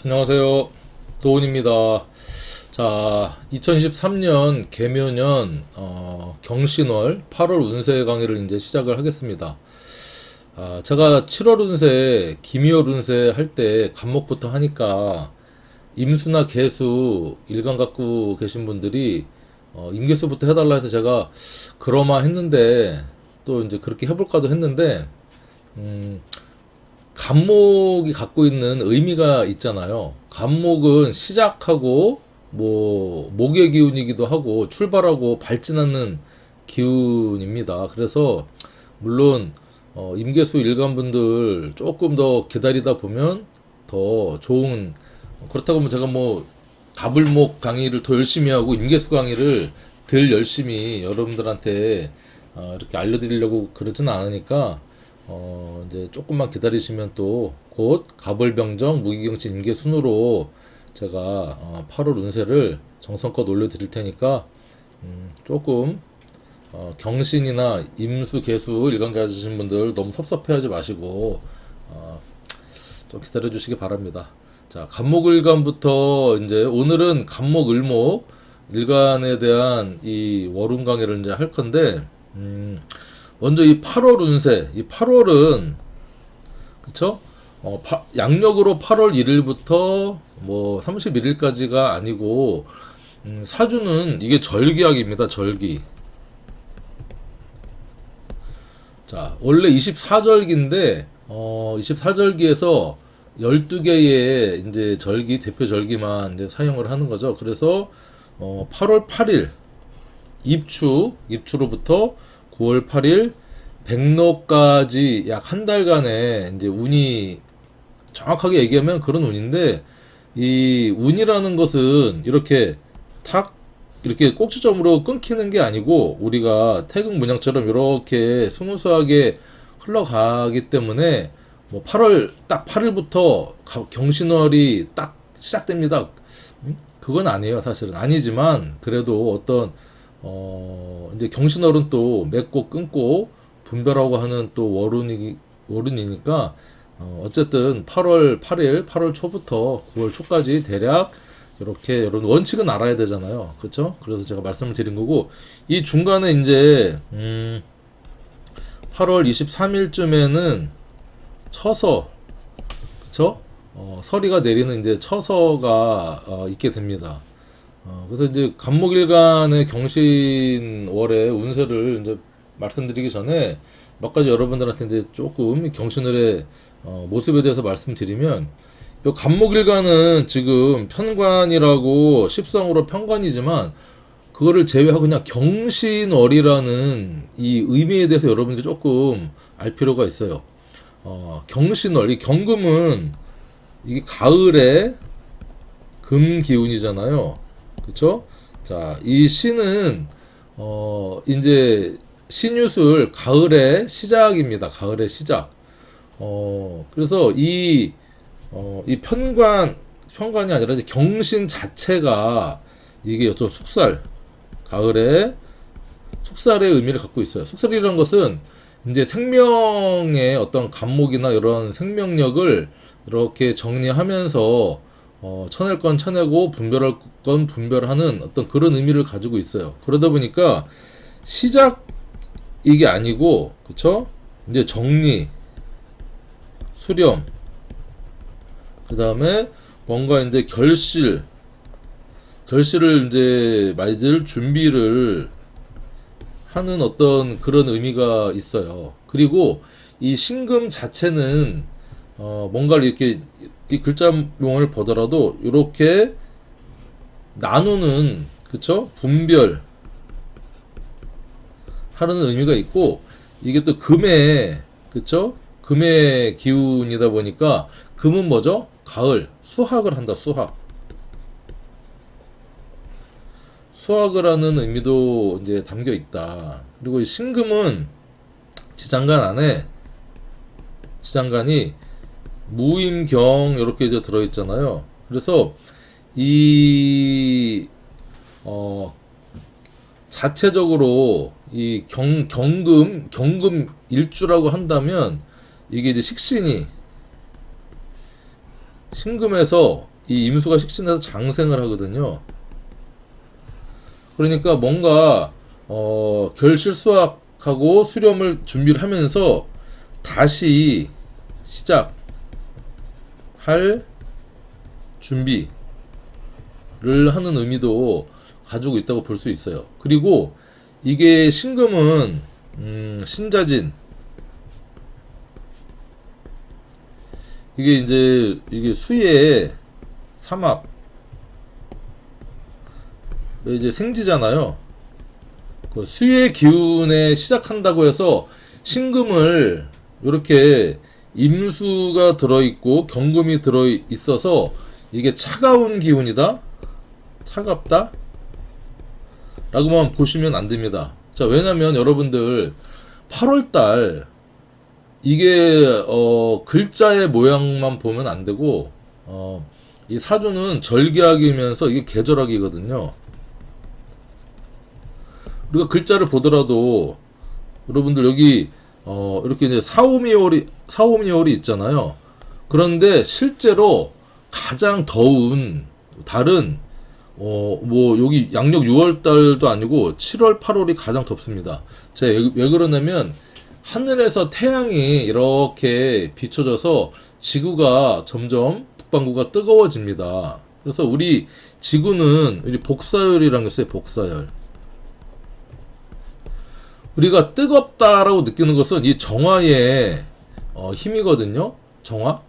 안녕하세요. 도훈입니다. 자, 2023년 개묘년 경신월 8월 운세 강의를 이제 시작을 하겠습니다. 제가 7월 운세, 김희월 운세 할 때 간목부터 하니까 임수나 개수 일간 갖고 계신 분들이 임계수부터 해달라 해서 제가 그러마 했는데 또 이제 그렇게 해볼까도 했는데 음, 간목이 갖고 있는 의미가 있잖아요. 간목은 시작하고 뭐 목의 기운이기도 하고 출발하고 발진하는 기운입니다. 그래서 물론 임계수 일간분들 조금 더 기다리다 보면 더 좋은, 그렇다고 하면 제가 뭐 가불목 강의를 더 열심히 하고 임계수 강의를 덜 열심히 여러분들한테 이렇게 알려드리려고 그러지는 않으니까 이제 조금만 기다리시면 또 곧 가벌병정 무기경신 임계순으로 제가 8월 운세를 정성껏 올려드릴 테니까 조금 경신이나 임수 개수 일간 가지신 분들 너무 섭섭해하지 마시고 어, 좀 기다려 주시기 바랍니다. 자, 간목일간부터 이제 오늘은 간목을목 일간에 대한 이 월운 강의를 이제 할 건데 먼저 이 8월 운세, 이 8월은 그쵸? 양력으로 8월 1일부터 뭐 31일까지가 아니고 사주는 이게 절기학입니다. 절기. 자, 원래 24절기인데 24절기에서 12개의 이제 절기, 대표 절기만 이제 사용을 하는 거죠. 그래서 8월 8일 입추로부터 9월 8일 백로까지 약 한 달간의 이제 운이, 정확하게 얘기하면 그런 운인데, 이 운이라는 것은 이렇게 탁 이렇게 꼭지점으로 끊기는 게 아니고 우리가 태극 문양처럼 이렇게 스무스하게 흘러가기 때문에 뭐 8월 딱 8일부터 경신월이 딱 시작됩니다. 그건 아니에요. 사실은 아니지만 그래도 어떤 이제 경신월은 또 맺고 끊고 분별하고 하는 또 월운이니까 어쨌든 8월 8일, 8월 초부터 9월 초까지 대략 이렇게 여러분 원칙은 알아야 되잖아요. 그렇죠? 그래서 제가 말씀을 드린 거고, 이 중간에 이제 8월 23일쯤에는 처서, 그렇죠? 서리가 내리는 이제 처서가 있게 됩니다. 그래서 이제 간목일간의 경신월의 운세를 이제 말씀드리기 전에 몇 가지 여러분들한테 이제 조금 경신월의 모습에 대해서 말씀드리면, 요 간목일간은 지금 편관이라고 십성으로 편관이지만 그거를 제외하고 그냥 경신월이라는 이 의미에 대해서 여러분들이 조금 알 필요가 있어요. 경신월, 이 경금은 이게 가을에 금 기운이잖아요. 그쵸? 자, 이 신은, 이제, 신유술, 가을의 시작입니다. 가을의 시작. 그래서 이 편관이 아니라 이제 경신 자체가 이게 어떤 숙살, 가을에 숙살의 의미를 갖고 있어요. 숙살이라는 것은 이제 생명의 어떤 간목이나 이런 생명력을 이렇게 정리하면서 쳐낼 건 쳐내고 분별할 건 분별하는 어떤 그런 의미를 가지고 있어요. 그러다 보니까 시작 이게 아니고, 그쵸? 이제 정리, 수렴, 그 다음에 뭔가 이제 결실을 이제 맺을 준비를 하는 어떤 그런 의미가 있어요. 그리고 이 신금 자체는 뭔가를 이렇게 이 글자명을 보더라도 이렇게 나누는, 그쵸? 분별 하는 의미가 있고, 이게 또 금의, 그쵸? 금의 기운이다 보니까 금은 뭐죠? 가을, 수학을 한다. 수학을 하는 의미도 이제 담겨 있다. 그리고 이 신금은 지장간 안에, 지장간이 무임경 이렇게 이제 들어 있잖아요. 그래서 이 자체적으로 이 경금 일주라고 한다면 이게 이제 식신이 신금에서 이 임수가 식신해서 장생을 하거든요. 그러니까 뭔가 결실수확하고 수렴을 준비를 하면서 다시 시작할 준비를 하는 의미도 가지고 있다고 볼 수 있어요. 그리고 이게 신금은 신자진, 이게 이게 수의 삼합, 이제 생지잖아요. 그 수의 기운에 시작한다고 해서 신금을 이렇게 임수가 들어있고 경금이 들어있어서 이게 차가운 기운이다, 차갑다 라고만 보시면 안 됩니다. 자, 왜냐면 여러분들 8월달 이게 글자의 모양만 보면 안 되고 이 사주는 절기학이면서 이게 계절학이거든요. 우리가 글자를 보더라도 여러분들 여기 이렇게 이제 사오미월이 있잖아요. 그런데 실제로 가장 더운 달은 뭐 여기 양력 6월 달도 아니고 7월 8월이 가장 덥습니다. 제가 왜 그러냐면 하늘에서 태양이 이렇게 비춰져서 지구가 점점 북반구가 뜨거워집니다. 그래서 우리 지구는 우리 복사열이라는 게 있어요. 복사열. 우리가 뜨겁다라고 느끼는 것은 이 정화의 힘이거든요. 정화.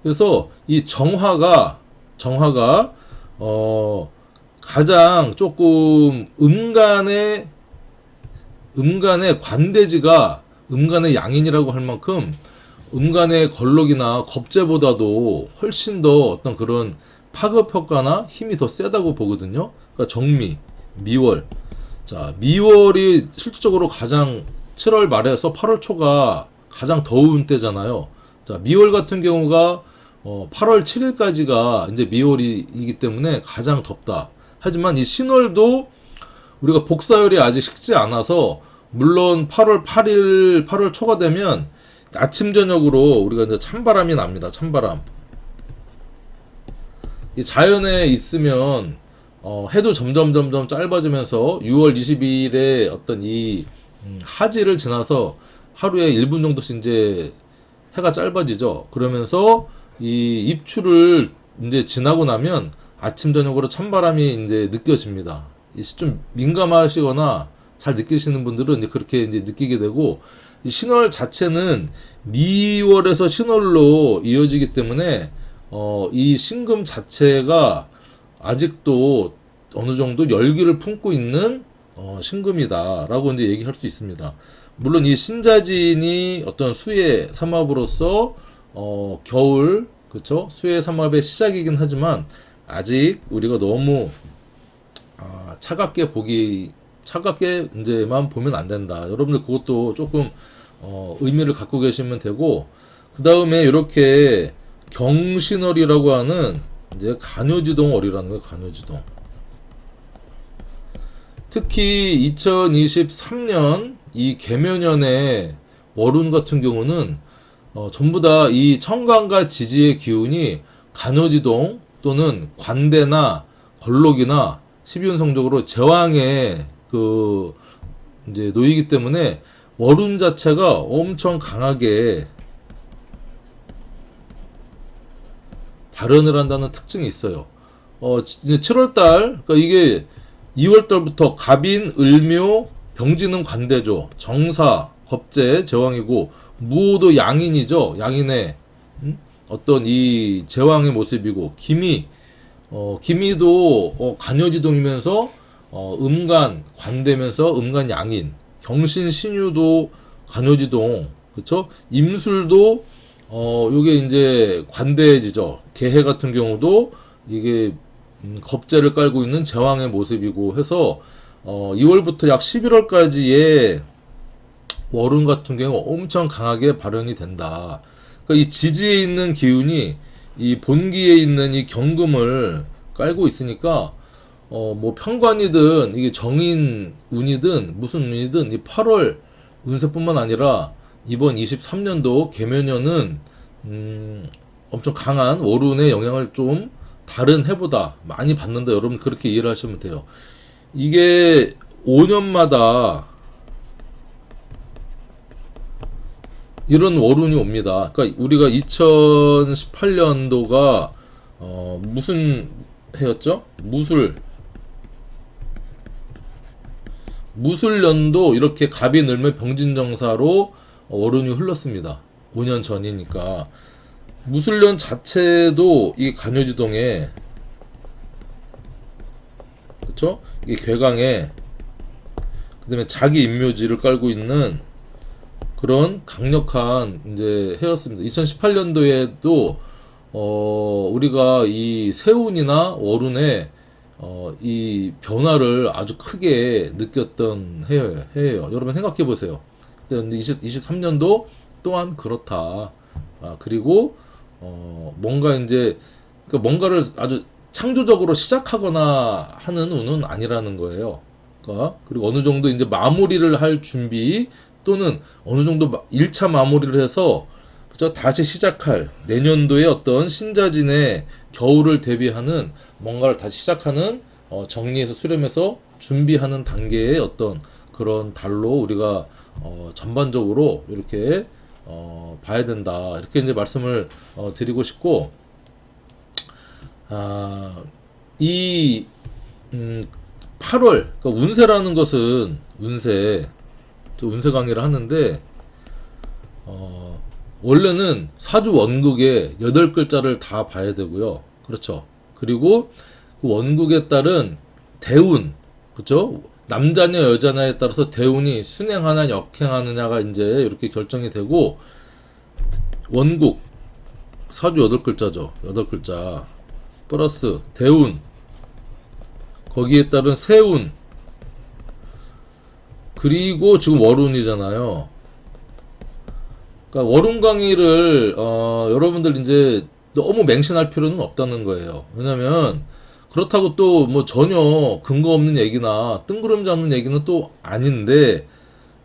그래서 이 정화가 가장 조금 음간의 관대지가 음간의 양인이라고 할 만큼 음간의 걸록이나 겁재보다도 훨씬 더 어떤 그런 파급 효과나 힘이 더 세다고 보거든요. 그러니까 정미, 미월. 자, 미월이 실질적으로 가장 7월 말에서 8월 초가 가장 더운 때잖아요. 자, 미월 같은 경우가 8월 7일까지가 이제 미월이기 때문에 가장 덥다. 하지만 이 신월도 우리가 복사열이 아직 식지 않아서 물론 8월 8일, 8월 초가 되면 아침 저녁으로 우리가 이제 찬바람이 납니다. 찬바람. 이 자연에 있으면 해도 점점 짧아지면서 6월 22일에 어떤 이 하지를 지나서 하루에 1분 정도씩 이제 해가 짧아지죠. 그러면서 이 입추를 이제 지나고 나면 아침 저녁으로 찬바람이 이제 느껴집니다. 좀 민감하시거나 잘 느끼시는 분들은 이제 그렇게 이제 느끼게 되고, 이 신월 자체는 미월에서 신월로 이어지기 때문에 이 신금 자체가 아직도 어느 정도 열기를 품고 있는 신금이다라고 이제 얘기할 수 있습니다. 물론 이 신자진이 어떤 수의 삼합으로서 겨울, 그쵸? 수의 삼합의 시작이긴 하지만 아직 우리가 너무 차갑게 이제만 보면 안 된다. 여러분들 그것도 조금 의미를 갖고 계시면 되고, 그 다음에 이렇게 경신월이라고 하는 이제 간요지동월이라는 거예요. 간요지동. 특히 2023년 이 개묘년의 월운 같은 경우는 전부 다 이 청간과 지지의 기운이 간요지동 또는 관대나 걸록이나 12운성적으로 제왕의 이제 놓이기 때문에 월운 자체가 엄청 강하게 발현을 한다는 특징이 있어요. 이제 7월달, 그러니까 이게 2월달부터 갑인, 을묘, 병진은 관대죠. 정사, 겁재, 제왕이고, 무호도 양인이죠. 양인의 어떤 이 제왕의 모습이고, 기미도 간요지동이면서 음간, 관대면서 음간 양인, 경신, 신유도 간요지동, 그쵸? 임술도 요게 이제 관대지죠. 개해 같은 경우도 이게 겁재를 깔고 있는 제왕의 모습이고 해서 2월부터 약 11월까지의 월운 같은 경우 엄청 강하게 발현이 된다. 그러니까 이 지지에 있는 기운이 이 본기에 있는 이 경금을 깔고 있으니까 뭐 편관이든 이게 정인 운이든 무슨 운이든 이 8월 운세뿐만 아니라 이번 23년도 개묘년은 엄청 강한 월운의 영향을 좀 다른 해보다 많이 받는다. 여러분 그렇게 이해를 하시면 돼요. 이게 5년마다 이런 월운이 옵니다. 그러니까 우리가 2018년도가 무슨 해였죠? 무술년도 이렇게 갑이 늘면 병진정사로 월운이 흘렀습니다. 5년 전이니까. 무술년 자체도 이 간요지동에, 그쵸? 이게 괴강에, 그 다음에 자기 인묘지를 깔고 있는 그런 강력한 이제 해였습니다. 2018년도에도 우리가 이 세운이나 월운에 이 변화를 아주 크게 느꼈던 해예요. 여러분 생각해 보세요. 23년도 또한 그렇다. 그리고 뭔가 이제 그러니까 뭔가를 아주 창조적으로 시작하거나 하는 운은 아니라는 거예요. 그러니까 그리고 어느 정도 이제 마무리를 할 준비 또는 어느 정도 1차 마무리를 해서 그죠? 다시 시작할 내년도에 어떤 신자진의 겨울을 대비하는 뭔가를 다시 시작하는 정리해서 수렴해서 준비하는 단계의 어떤 그런 달로 우리가 전반적으로 이렇게 봐야 된다. 이렇게 이제 말씀을 드리고 싶고, 이 8월 그러니까 운세라는 것은 운세 강의를 하는데 원래는 사주 원국의 8글자를 다 봐야 되고요. 그렇죠. 그리고 그 원국에 따른 대운, 그렇죠? 남자냐 여자냐에 따라서 대운이 순행하냐 역행하느냐가 이제 이렇게 결정이 되고, 원국 사주 8글자죠. 8글자 플러스 대운, 거기에 따른 세운, 그리고 지금 월운이잖아요. 그러니까 월운 강의를 여러분들 이제 너무 맹신할 필요는 없다는 거예요. 왜냐면 그렇다고 또 뭐 전혀 근거 없는 얘기나 뜬구름 잡는 얘기는 또 아닌데,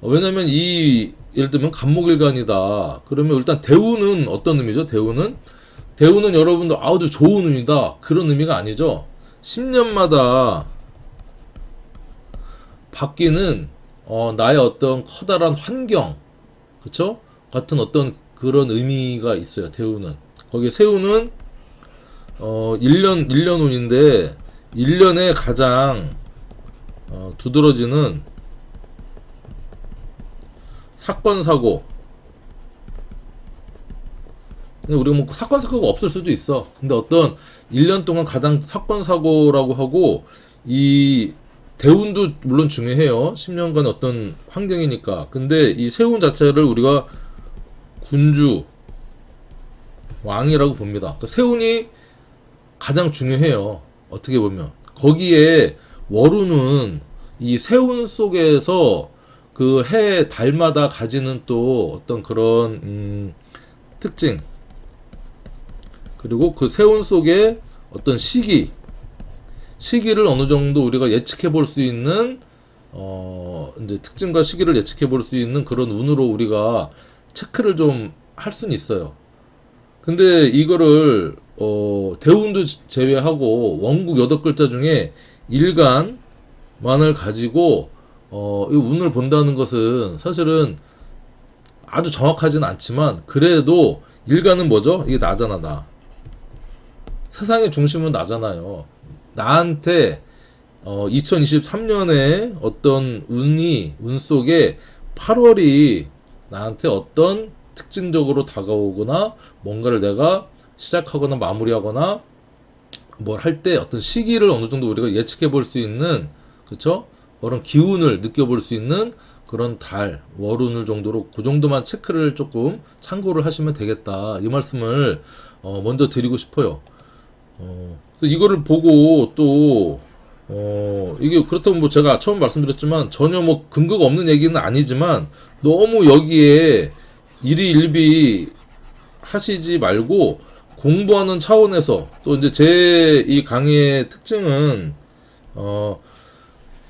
왜냐면 이 예를 들면 간목일간이다. 그러면 일단 대운은 어떤 의미죠? 대운은 여러분들 아주 좋은 운이다. 그런 의미가 아니죠. 10년마다 바뀌는 나의 어떤 커다란 환경, 그쵸? 같은 어떤 그런 의미가 있어요. 대운은. 거기에 세운은 1년 운인데 1년에 가장 두드러지는 사건 사고. 근데 우리가 뭐 사건 사고가 없을 수도 있어. 근데 어떤 1년 동안 가장 사건 사고라고 하고, 이 대운도 물론 중요해요. 10년간의 어떤 환경이니까. 근데 이 세운 자체를 우리가 군주 왕이라고 봅니다. 그러니까 세운이 가장 중요해요. 어떻게 보면 거기에 월운은 이 세운 속에서 그 해 달마다 가지는 또 어떤 그런 특징, 그리고 그 세운 속에 어떤 시기를 어느 정도 우리가 예측해 볼 수 있는 이제 특징과 시기를 예측해 볼 수 있는 그런 운으로 우리가 체크를 좀 할 수는 있어요. 근데 이거를 대운도 제외하고 원국 8글자 중에 일간만을 가지고 이 운을 본다는 것은 사실은 아주 정확하진 않지만, 그래도 일간은 뭐죠? 이게 나잖아. 나 세상의 중심은 나잖아요. 나한테 2023년에 어떤 운 속에 8월이 나한테 어떤 특징적으로 다가오거나 뭔가를 내가 시작하거나 마무리하거나 뭘 할 때 어떤 시기를 어느 정도 우리가 예측해 볼 수 있는, 그쵸? 그런 기운을 느껴볼 수 있는 그런 달, 월운을 정도로 그 정도만 체크를 조금 참고를 하시면 되겠다. 이 말씀을 먼저 드리고 싶어요. 그래서 이거를 보고 또 이게 그렇다고 뭐 제가 처음 말씀드렸지만 전혀 뭐 근거가 없는 얘기는 아니지만, 너무 여기에 일희일비 하시지 말고 공부하는 차원에서, 또 이제 제 이 강의의 특징은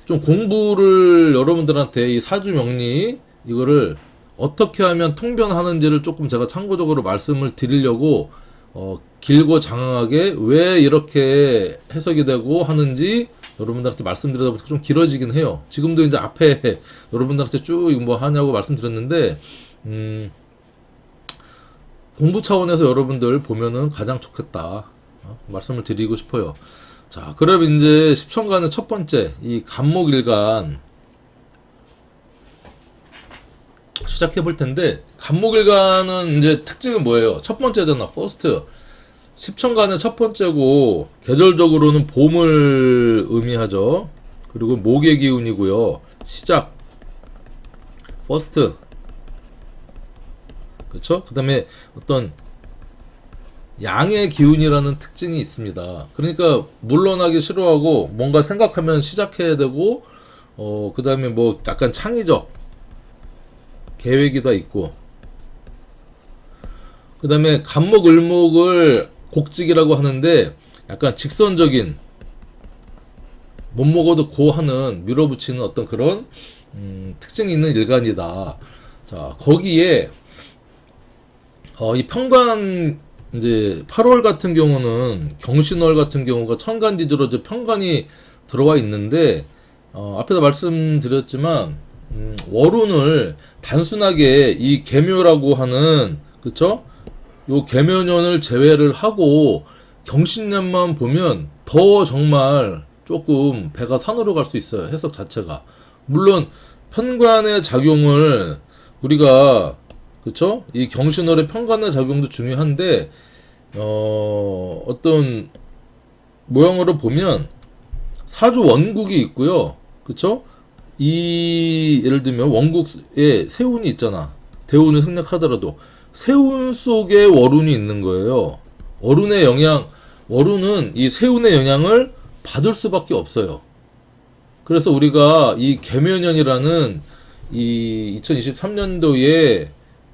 좀 공부를 여러분들한테 이 사주 명리 이거를 어떻게 하면 통변하는지를 조금 제가 참고적으로 말씀을 드리려고 길고 장황하게 왜 이렇게 해석이 되고 하는지 여러분들한테 말씀드리다 보니까 좀 길어지긴 해요. 지금도 이제 앞에 여러분들한테 쭉 뭐 하냐고 말씀드렸는데, 공부 차원에서 여러분들 보면은 가장 좋겠다. 말씀을 드리고 싶어요. 자, 그럼 이제 십천간의 첫 번째, 이 간목일간 시작해 볼 텐데, 간목일간은 이제 특징은 뭐예요? 첫 번째잖아, 퍼스트. 십천간의 첫 번째고, 계절적으로는 봄을 의미하죠. 그리고 목의 기운이고요. 시작, 퍼스트. 그쵸? 그 다음에 어떤 양의 기운이라는 특징이 있습니다. 그러니까 물러나기 싫어하고 뭔가 생각하면 시작해야 되고, 그 다음에 뭐 약간 창의적 계획이 다 있고, 그 다음에 간목 을목을 곡직이라고 하는데 약간 직선적인, 못 먹어도 고 하는 밀어붙이는 어떤 그런 특징이 있는 일간이다. 자, 거기에 이 평관, 이제 8월 같은 경우는 경신월 같은 경우가 천간지주로 이제 평관이 들어와 있는데, 앞에서 말씀드렸지만 월운을 단순하게 이 계묘라고 하는, 그쵸? 요 계묘년을 제외를 하고 경신년만 보면 더 정말 조금 배가 산으로 갈 수 있어요. 해석 자체가. 물론 편관의 작용을 우리가, 그쵸? 이 경신월의 편관의 작용도 중요한데, 어떤 모형으로 보면 사주 원국이 있고요. 그쵸? 이, 예를 들면 원국에 세운이 있잖아. 대운을 생략하더라도 세운 속에 월운이 있는 거예요. 월운의 영향, 월운은 이 세운의 영향을 받을 수밖에 없어요. 그래서 우리가 이 계묘년이라는 이 2023년도에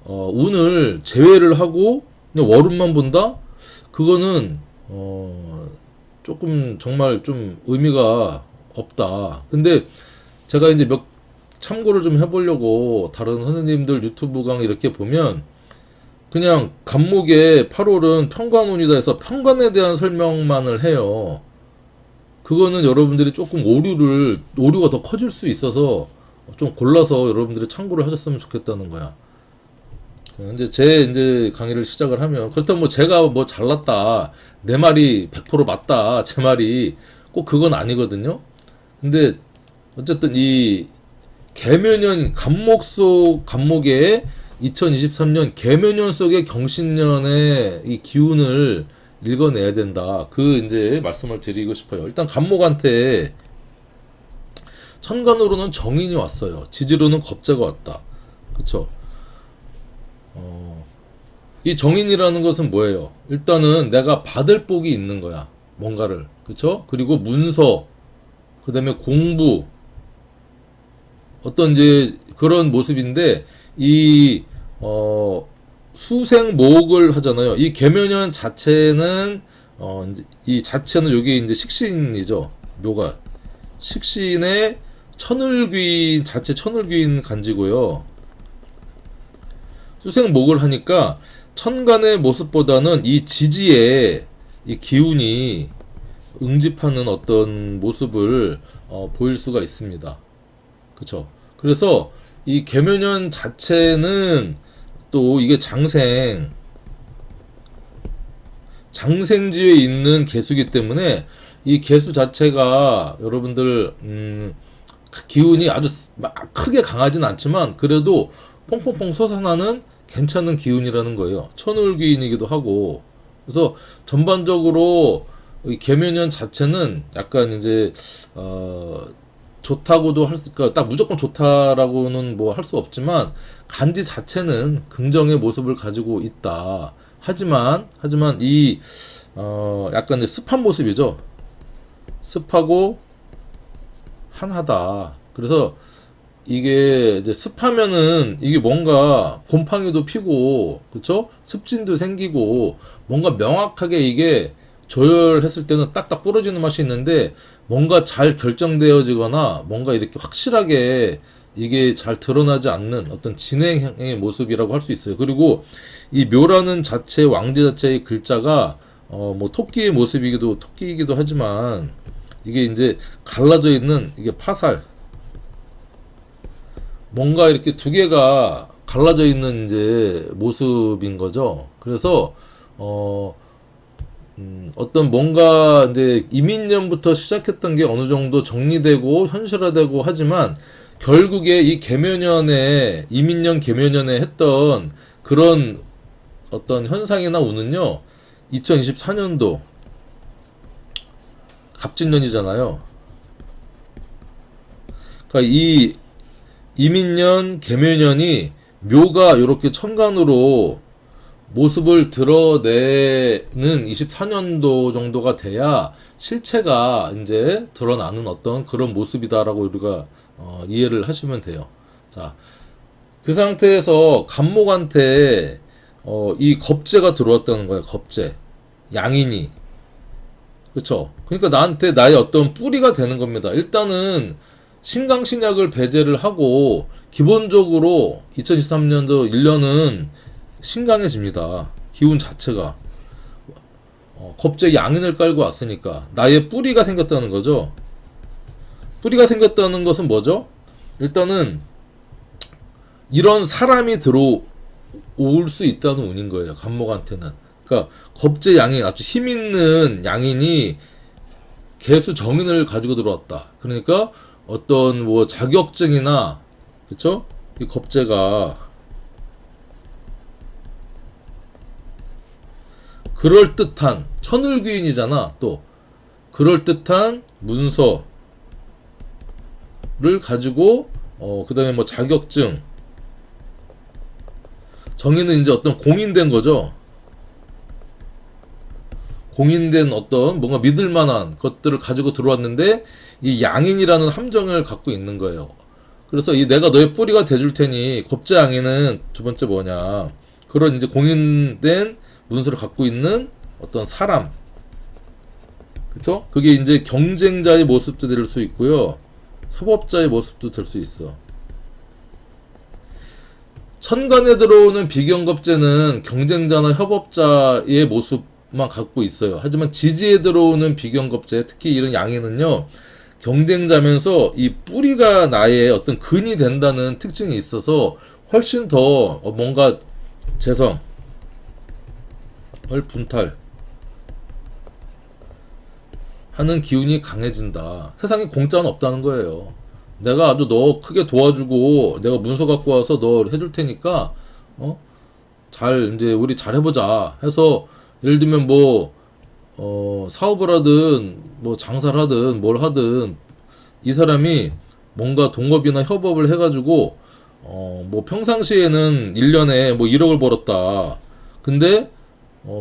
운을 제외를 하고 그냥 월운만 본다? 그거는 조금 정말 좀 의미가 없다. 근데 제가 이제 몇 참고를 좀 해보려고 다른 선생님들 유튜브 강 이렇게 보면 그냥 간목에 8월은 편관운이다 해서 편관에 대한 설명만을 해요. 그거는 여러분들이 조금 오류가 더 커질 수 있어서 좀 골라서 여러분들이 참고를 하셨으면 좋겠다는 거야. 이제 강의를 시작을 하면, 그렇다면 뭐 제가 뭐 잘났다, 내 말이 100% 맞다, 제 말이 꼭 그건 아니거든요. 근데 어쨌든 이 계묘년 간목의 2023년 계묘년 속의 경신년의 이 기운을 읽어내야 된다. 그 이제 말씀을 드리고 싶어요. 일단 간목한테 천간으로는 정인이 왔어요. 지지로는 겁재가 왔다. 그쵸? 이 정인이라는 것은 뭐예요? 일단은 내가 받을 복이 있는 거야. 뭔가를. 그쵸? 그리고 문서, 그 다음에 공부, 어떤 이제 그런 모습인데, 이, 수생목을 하잖아요. 이 계묘년 자체는, 이 자체는 요게 이제 식신이죠. 묘가. 식신의 천을귀인, 자체 천을귀인 간지고요. 수생목을 하니까 천간의 모습보다는 이 지지에 이 기운이 응집하는 어떤 모습을 보일 수가 있습니다. 그쵸? 그래서 이 계묘년 자체는 또 이게 장생지에 있는 개수기 때문에 이 개수 자체가 여러분들 기운이 아주 크게 강하진 않지만 그래도 퐁퐁퐁 솟아나는 괜찮은 기운이라는 거예요. 천울기인이기도 하고. 그래서 전반적으로 이 계묘년 자체는 약간 이제 좋다고도 할 수, 그러니까 딱 무조건 좋다라고는 뭐 할 수 없지만 간지 자체는 긍정의 모습을 가지고 있다. 하지만 이 약간 이제 습한 모습이죠. 습하고 한하다. 그래서 이게 이제 습하면은 이게 뭔가 곰팡이도 피고, 그쵸? 습진도 생기고, 뭔가 명확하게 이게 조열했을 때는 딱딱 부러지는 맛이 있는데, 뭔가 잘 결정되어지거나, 뭔가 이렇게 확실하게 이게 잘 드러나지 않는 어떤 진행형의 모습이라고 할 수 있어요. 그리고 이 묘라는 자체 왕제 자체의 글자가 뭐 토끼이기도 하지만 이게 이제 갈라져 있는 이게 파살, 뭔가 이렇게 두 개가 갈라져 있는 이제 모습인 거죠. 그래서 어떤 뭔가 이제 이민년부터 시작했던 게 어느 정도 정리되고 현실화되고 하지만 결국에 이 계묘년에 이민년 계묘년에 했던 그런 어떤 현상이나 운은요 2024년도 갑진년이잖아요. 그러니까 이 이민년 계묘년이 묘가 이렇게 천간으로 모습을 드러내는 24년도 정도가 돼야 실체가 이제 드러나는 어떤 그런 모습이다라고 우리가 이해를 하시면 돼요. 자, 그 상태에서 간목한테 이 겁재가 들어왔다는 거예요. 겁재, 양인이, 그렇죠? 그러니까 나한테 나의 어떤 뿌리가 되는 겁니다. 일단은 신강신약을 배제를 하고 기본적으로 2023년도 1년은 신강해집니다. 기운 자체가 겁재 양인을 깔고 왔으니까 나의 뿌리가 생겼다는 거죠. 뿌리가 생겼다는 것은 뭐죠? 일단은 이런 사람이 들어올 수 있다는 운인 거예요. 간목한테는. 그러니까 겁재 양인, 아주 힘 있는 양인이 개수 정인을 가지고 들어왔다. 그러니까 어떤 뭐 자격증이나, 그쵸? 이 겁재가 그럴듯한 천을귀인이잖아. 또 그럴듯한 문서를 가지고 그 다음에 뭐 자격증, 정의는 이제 어떤 공인된 거죠. 공인된 어떤 뭔가 믿을 만한 것들을 가지고 들어왔는데 이 양인이라는 함정을 갖고 있는 거예요. 그래서 이 내가 너의 뿌리가 돼줄 테니 겁재 양인은 두 번째 뭐냐, 그런 이제 공인된 문서를 갖고 있는 어떤 사람, 그쵸? 그게 이제 경쟁자의 모습도 될 수 있고요, 협업자의 모습도 될 수 있어. 천간에 들어오는 비경겁재는 경쟁자나 협업자의 모습만 갖고 있어요. 하지만 지지에 들어오는 비경겁재, 특히 이런 양에는요, 경쟁자면서 이 뿌리가 나의 어떤 근이 된다는 특징이 있어서 훨씬 더 뭔가 재성을 분탈 하는 기운이 강해진다. 세상에 공짜는 없다는 거예요. 내가 아주 너 크게 도와주고 내가 문서 갖고 와서 너 해줄 테니까 잘 이제 우리 잘 해보자 해서, 예를 들면 뭐 사업을 하든 뭐 장사를 하든 뭘 하든 이 사람이 뭔가 동업이나 협업을 해가지고 뭐 평상시에는 1년에 뭐 1억을 벌었다. 근데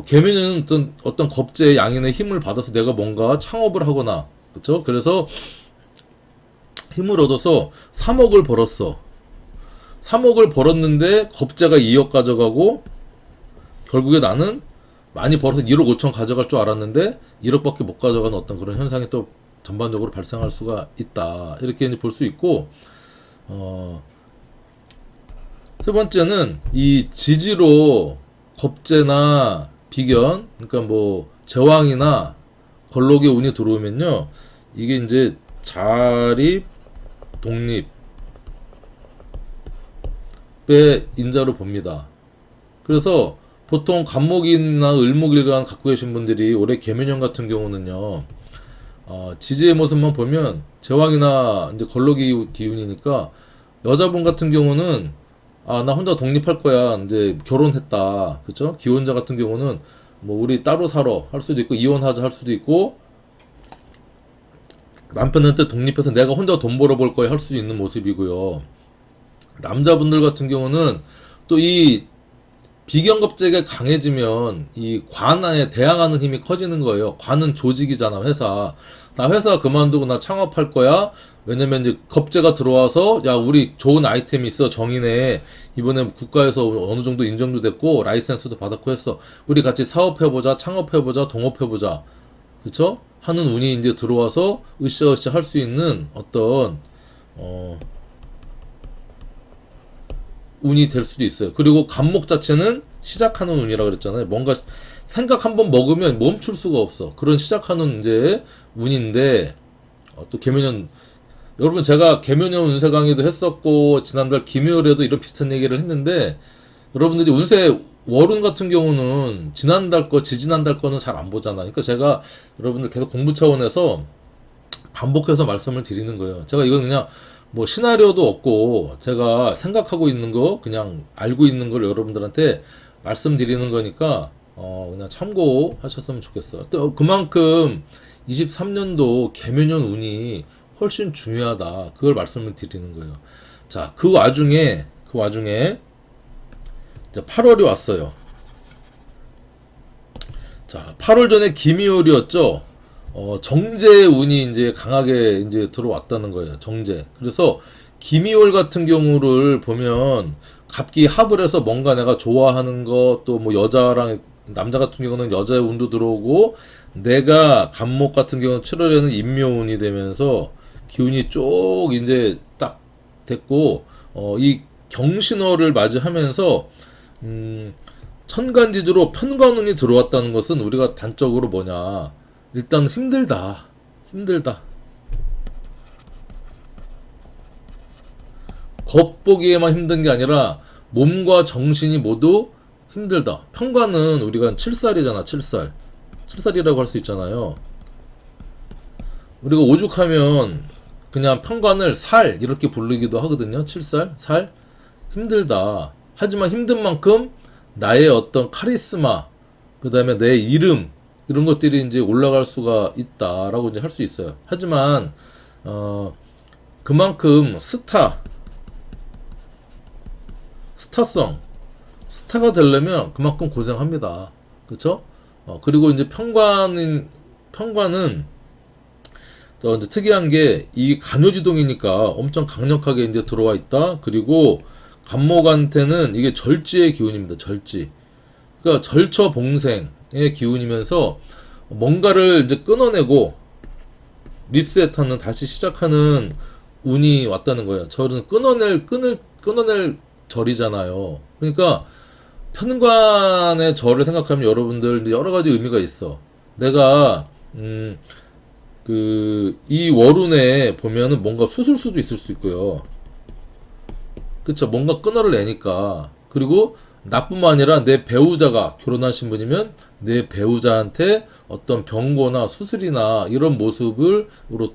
개미는 어떤 겁재 양인의 힘을 받아서 내가 뭔가 창업을 하거나, 그쵸? 그래서 힘을 얻어서 3억을 벌었어. 3억을 벌었는데 겁재가 2억 가져가고, 결국에 나는 많이 벌어서 1억 5천 가져갈 줄 알았는데 1억밖에 못 가져가는 어떤 그런 현상이 또 전반적으로 발생할 수가 있다. 이렇게 이제 볼 수 있고, 세 번째는 이 지지로 겁재나 비견, 그러니까 뭐 제왕이나 걸록의 운이 들어오면요, 이게 이제 자립, 독립의 인자로 봅니다. 그래서 보통 간목이나 을목일간 갖고 계신 분들이 올해 계묘년 같은 경우는요, 지지의 모습만 보면 제왕이나 이제 걸록이 기운이니까, 여자분 같은 경우는 나 혼자 독립할 거야, 이제 결혼했다, 그쵸? 기혼자 같은 경우는 뭐 우리 따로 살아 할 수도 있고, 이혼하자 할 수도 있고, 남편한테 독립해서 내가 혼자 돈 벌어볼 거야 할 수 있는 모습이고요. 남자분들 같은 경우는 또 이 비경겁재가 강해지면 이 관에 대항하는 힘이 커지는 거예요. 관은 조직이잖아, 회사. 나 회사 그만두고 나 창업할 거야. 왜냐면 이제 겁재가 들어와서, 야, 우리 좋은 아이템이 있어, 정인에. 이번에 국가에서 어느 정도 인정도 됐고, 라이센스도 받았고 했어. 우리 같이 사업해보자, 창업해보자, 동업해보자. 그쵸? 하는 운이 이제 들어와서 으쌰으쌰 할 수 있는 어떤, 운이 될 수도 있어요. 그리고 간목 자체는 시작하는 운이라고 그랬잖아요. 뭔가 생각 한번 먹으면 멈출 수가 없어. 그런 시작하는 이제 운인데, 또 개묘년, 여러분 제가 개묘년 운세 강의도 했었고 지난달 김요일에도 이런 비슷한 얘기를 했는데, 여러분들이 운세 월운 같은 경우는 지난달 거, 지지난달 거는 잘 안 보잖아요. 그러니까 제가 여러분들 계속 공부 차원에서 반복해서 말씀을 드리는 거예요. 제가 이건 그냥 뭐 시나리오도 없고 제가 생각하고 있는 거, 그냥 알고 있는 걸 여러분들한테 말씀드리는 거니까 그냥 참고하셨으면 좋겠어요. 또 그만큼 23년도 개묘년 운이 훨씬 중요하다. 그걸 말씀을 드리는 거예요. 자, 그 와중에 이제 8월이 왔어요. 자, 8월 전에 김이월이었죠. 정제 운이 이제 강하게 이제 들어왔다는 거예요. 정제. 그래서 김이월 같은 경우를 보면 갑기 합을 해서 뭔가 내가 좋아하는 거, 또 뭐 여자랑 남자 같은 경우는 여자의 운도 들어오고, 내가 간목 같은 경우는 7월에는 임묘운이 되면서 기운이 쭉 이제 딱 됐고, 이 경신월을 맞이하면서 천간지주로 편관운이 들어왔다는 것은 우리가 단적으로 뭐냐, 일단 힘들다. 겉보기에만 힘든 게 아니라 몸과 정신이 모두 힘들다. 편관은 우리가 7살이잖아. 7살이라고 할 수 있잖아요. 우리가 오죽하면 그냥 편관을 살 이렇게 부르기도 하거든요. 7살, 살, 힘들다. 하지만 힘든 만큼 나의 어떤 카리스마, 그 다음에 내 이름, 이런 것들이 이제 올라갈 수가 있다라고 이제 할 수 있어요. 하지만 그만큼 스타성, 스타가 되려면 그만큼 고생합니다. 그렇죠? 그리고 이제 편관은 또 이제 특이한 게 이 간요지동이니까 엄청 강력하게 이제 들어와 있다. 그리고 간목한테는 이게 절지의 기운입니다. 절지. 그러니까 절처봉생의 기운이면서 뭔가를 이제 끊어내고 리셋하는, 다시 시작하는 운이 왔다는 거예요. 절은 끊어낼 절이잖아요. 그러니까 편관의 절을 생각하면 여러분들 여러 가지 의미가 있어. 내가 이 월운에 보면은 뭔가 수술수도 있을 수 있고요. 그쵸? 뭔가 끊어내니까. 그리고 나뿐만 아니라 내 배우자가 결혼하신 분이면 내 배우자한테 어떤 병고나 수술이나 이런 모습으로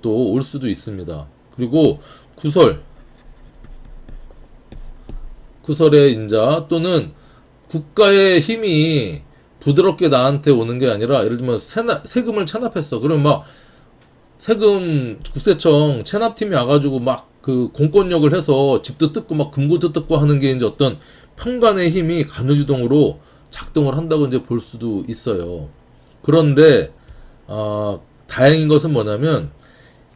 또 올 수도 있습니다. 그리고 구설의 인자, 또는 국가의 힘이 부드럽게 나한테 오는 게 아니라, 예를 들면 세금을 체납했어. 그러면 막 세금 국세청 체납팀이 와가지고 막 그 공권력을 해서 집도 뜯고 막 금고도 뜯고 하는 게 이제 어떤 편관의 힘이 간요지동으로 작동을 한다고 이제 볼 수도 있어요. 그런데 다행인 것은 뭐냐면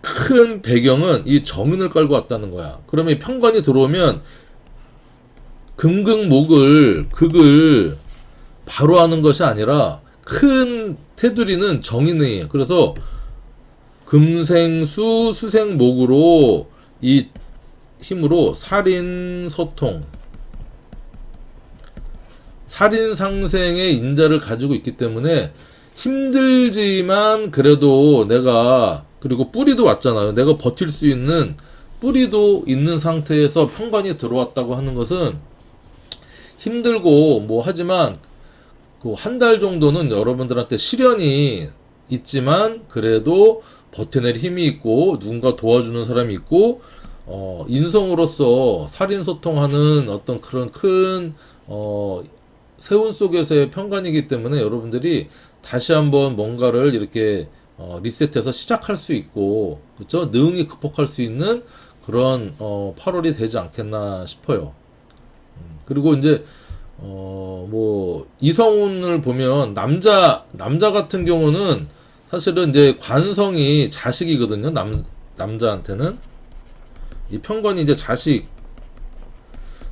큰 배경은 이 정인을 깔고 왔다는 거야. 그러면 이 편관이 들어오면 극을 바로 하는 것이 아니라 큰 테두리는 정인이에요. 그래서 금생수 수생목으로 이 힘으로 살인상생의 인자를 가지고 있기 때문에 힘들지만 그래도 내가, 그리고 뿌리도 왔잖아요. 내가 버틸 수 있는 뿌리도 있는 상태에서 편관이 들어왔다고 하는 것은 힘들고 뭐 하지만 그 한 달 정도는 여러분들한테 시련이 있지만 그래도 버텨낼 힘이 있고 누군가 도와주는 사람이 있고 인성으로서 살인소통하는 어떤 그런 큰 세운 속에서의 편관이기 때문에 여러분들이 다시 한번 뭔가를 이렇게 리셋해서 시작할 수 있고, 그렇죠? 능히 극복할 수 있는 그런 8월이 되지 않겠나 싶어요. 그리고 이제 뭐 이성운을 보면 남자 같은 경우는 사실은 이제 관성이 자식이거든요. 남자한테는 이 편관이 이제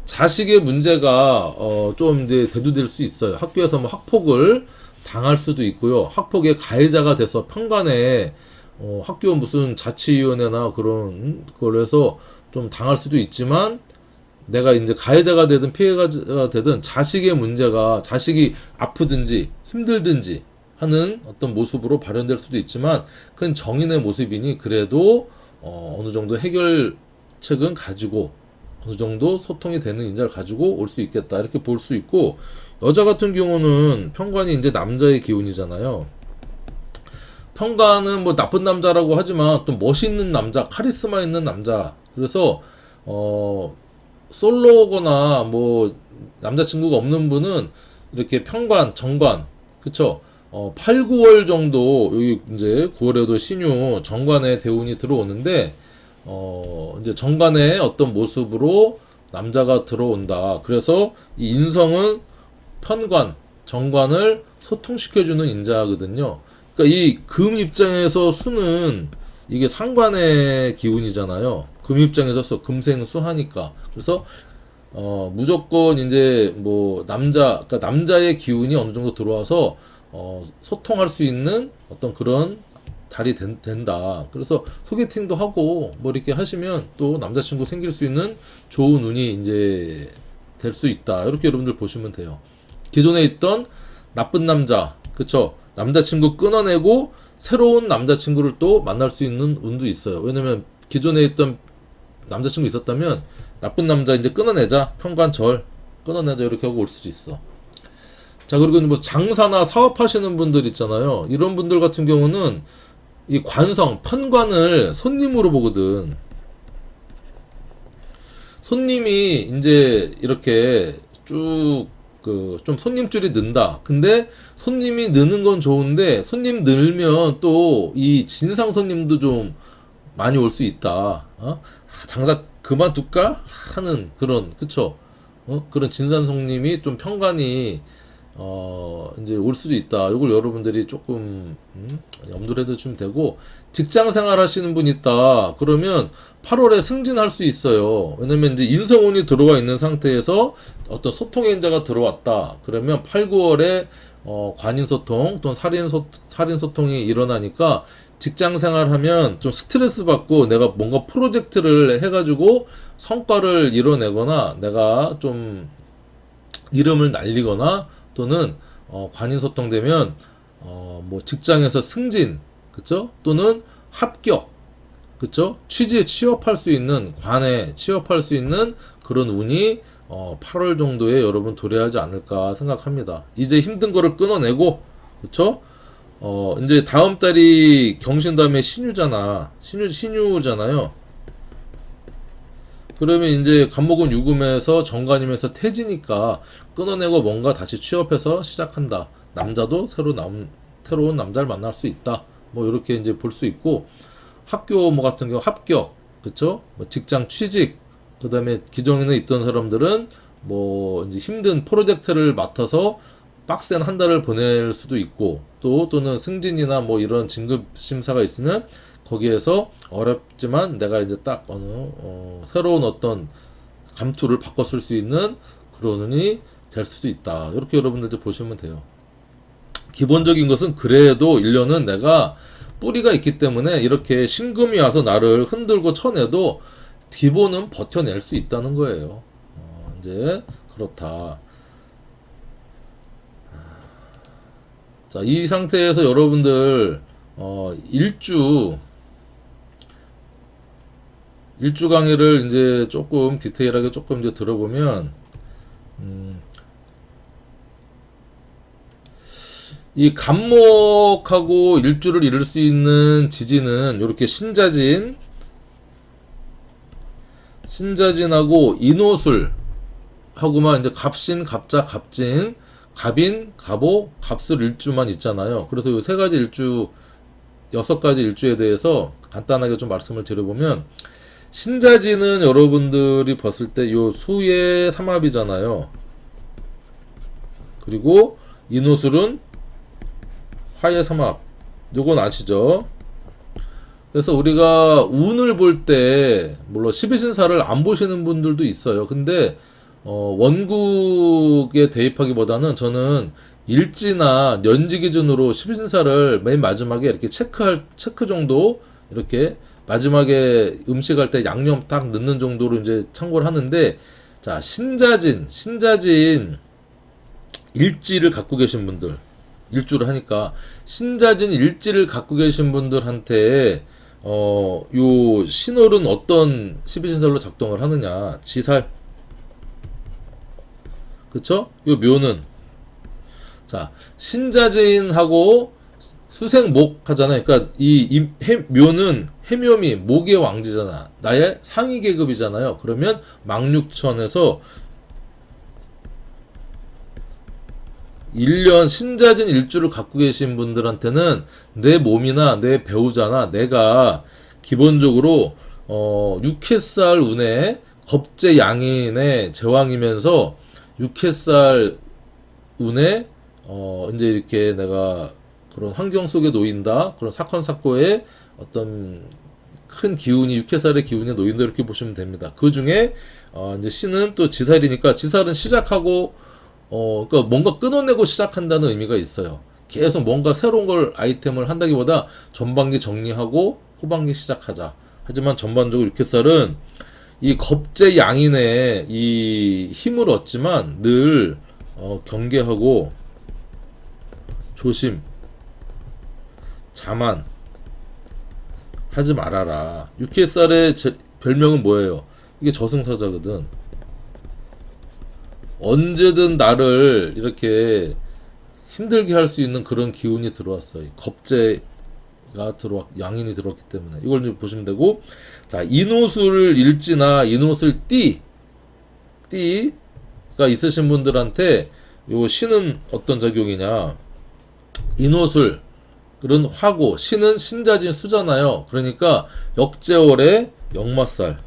자식의 문제가 좀 이제 대두될 수 있어요. 학교에서 뭐 학폭을 당할 수도 있고요. 학폭의 가해자가 돼서 편관에 학교 무슨 자치위원회나 그런 걸 해서 좀 당할 수도 있지만, 내가 이제 가해자가 되든 피해자가 되든 자식의 문제가 자식이 아프든지 힘들든지 하는 어떤 모습으로 발현될 수도 있지만 그건 정인의 모습이니 그래도 어느 정도 해결책은 가지고 어느 정도 소통이 되는 인자를 가지고 올 수 있겠다 이렇게 볼 수 있고 여자 같은 경우는 편관이 이제 남자의 기운이잖아요. 편관은 뭐 나쁜 남자라고 하지만 또 멋있는 남자, 카리스마 있는 남자. 그래서 솔로거나 뭐 남자친구가 없는 분은 이렇게 편관, 정관, 그쵸? 8, 9월 정도 여기 이제 9월에도 신유 정관의 대운이 들어오는데 이제 정관의 어떤 모습으로 남자가 들어온다. 그래서 이 인성은 편관, 정관을 소통시켜주는 인자거든요. 그러니까 이 금 입장에서 수는 이게 상관의 기운이잖아요. 금 입장에서 금생수하니까. 그래서 무조건 이제 뭐 그러니까 남자의 기운이 어느 정도 들어와서 소통할 수 있는 어떤 그런 달이 된다. 그래서 소개팅도 하고 뭐 이렇게 하시면 또 남자친구 생길 수 있는 좋은 운이 이제 될 수 있다. 이렇게 여러분들 보시면 돼요. 기존에 있던 나쁜 남자, 그쵸? 남자친구 끊어내고 새로운 남자친구를 또 만날 수 있는 운도 있어요. 왜냐면 기존에 있던 남자친구 있었다면 나쁜 남자 이제 끊어내자, 편관절 끊어내자 이렇게 하고 올 수도 있어. 자, 그리고 뭐 장사나 사업하시는 분들 있잖아요. 이런 분들 같은 경우는 이 관성, 편관을 손님으로 보거든. 손님이 이제 이렇게 쭉 좀 손님줄이 는다. 근데 손님이 느는 건 좋은데 손님 늘면 또 이 진상 손님도 좀 많이 올 수 있다. 장사 그만둘까 하는 그런, 그쵸? 그런 진상 손님이 좀 편관이 이제 올 수도 있다. 이걸 여러분들이 조금 염두를 해두시면 되고, 직장 생활 하시는 분 있다. 그러면 8월에 승진할 수 있어요. 왜냐면 이제 인성운이 들어와 있는 상태에서 어떤 소통의 인자가 들어왔다. 그러면 8, 9월에 관인소통 또는 살인소통이 일어나니까 직장 생활하면 좀 스트레스 받고 내가 뭔가 프로젝트를 해가지고 성과를 이뤄내거나 내가 좀 이름을 날리거나 또는 관인소통 되면 뭐 직장에서 승진, 그쵸? 또는 합격, 그쵸? 취지에 취업할 수 있는, 관에 취업할 수 있는 그런 운이 8월 정도에 여러분 도래하지 않을까 생각합니다. 이제 힘든 거를 끊어내고, 그쵸? 이제 다음 달이 경신 다음에 신유잖아요. 그러면 이제 간목은 유금에서 정관이면서 태지니까 끊어내고 뭔가 다시 취업해서 시작한다. 남자도 새로운 남자를 만날 수 있다. 뭐 이렇게 이제 볼 수 있고, 학교 뭐 같은 경우 합격, 그쵸? 뭐 직장 취직, 그 다음에 기존에 있던 사람들은 뭐 이제 힘든 프로젝트를 맡아서 빡센 한 달을 보낼 수도 있고, 또는 승진이나 뭐 이런 진급 심사가 있으면 거기에서 어렵지만 내가 이제 딱 새로운 어떤 감투를 바꿔 쓸 수 있는 그런 운이 될 수도 있다. 이렇게 여러분들도 보시면 돼요. 기본적인 것은 그래도 1년은 내가 뿌리가 있기 때문에 이렇게 신금이 와서 나를 흔들고 쳐내도 기본은 버텨낼 수 있다는 거예요. 이제 그렇다. 자, 이 상태에서 여러분들 일주 강의를 이제 조금 디테일하게 조금 이제 들어보면 이 간목하고 일주를 이룰 수 있는 지진은 이렇게 신자진하고 인호술 하고만 이제 갑신, 갑자, 갑진, 갑인, 갑오, 갑술 일주만 있잖아요. 그래서 이 세 가지 일주, 6가지 일주에 대해서 간단하게 좀 말씀을 드려보면, 신자진은 여러분들이 봤을 때 요 수의 삼합이잖아요. 그리고 인호술은 화의 삼합. 요건 아시죠? 그래서 우리가 운을 볼 때 물론 12신사를 안 보시는 분들도 있어요. 근데 원국에 대입하기보다는 저는 일지나 년지 기준으로 12신사를 맨 마지막에 이렇게 체크 정도, 이렇게 마지막에 음식할 때 양념 딱 넣는 정도로 이제 참고를 하는데, 자, 신자진 일지를 갖고 계신 분들, 일주를 하니까 신자진 일지를 갖고 계신 분들한테 요 신월은 어떤 12신살로 작동을 하느냐. 지살, 그쵸? 요 묘는, 자, 신자진하고 수생목 하잖아요. 그러니까 묘는 해묘미 목의 왕지잖아. 나의 상위 계급이잖아요. 그러면 망육천에서 1년 신자진 일주를 갖고 계신 분들한테는 내 몸이나 내 배우자나 내가 기본적으로 6햇살 운에 겁재 양인의 제왕이면서 6햇살 운에 이제 이렇게 내가 그런 환경 속에 놓인다. 그런 사건 사고에 어떤 큰 기운이 6햇살의 기운에 놓인다 이렇게 보시면 됩니다. 그 중에 이제 신은 또 지살이니까 지살은 시작하고 그러니까 뭔가 끊어내고 시작한다는 의미가 있어요. 계속 뭔가 새로운 걸 아이템을 한다기보다 전반기 정리하고 후반기 시작하자. 하지만 전반적으로 6햇살은 이 겁재 양인의 이 힘을 얻지만 늘 경계하고 조심, 자만 하지 말아라. 6햇살의 별명은 뭐예요? 이게 저승사자거든. 언제든 나를 이렇게 힘들게 할 수 있는 그런 기운이 들어왔어요. 겁재가 양인이 들어왔기 때문에 이걸 좀 보시면 되고, 자, 인호술 일지나 인호술 띠가 있으신 분들한테 요 신은 어떤 작용이냐. 인호술은 화고, 신은 신자진 수잖아요. 그러니까 역제월의 역마살.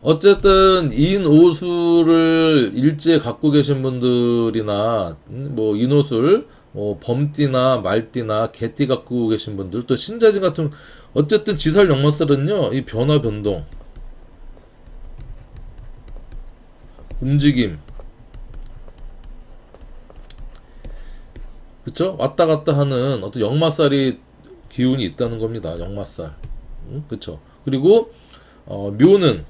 어쨌든 인오술을 일지에 갖고 계신 분들이나 뭐 인오술, 범띠나 말띠나 개띠 갖고 계신 분들, 또 신자진 같은, 어쨌든 지살 역마살은요, 이 변화 변동, 움직임, 그쵸? 왔다 갔다 하는 어떤 역마살이 기운이 있다는 겁니다. 역마살. 그쵸? 그리고 묘는,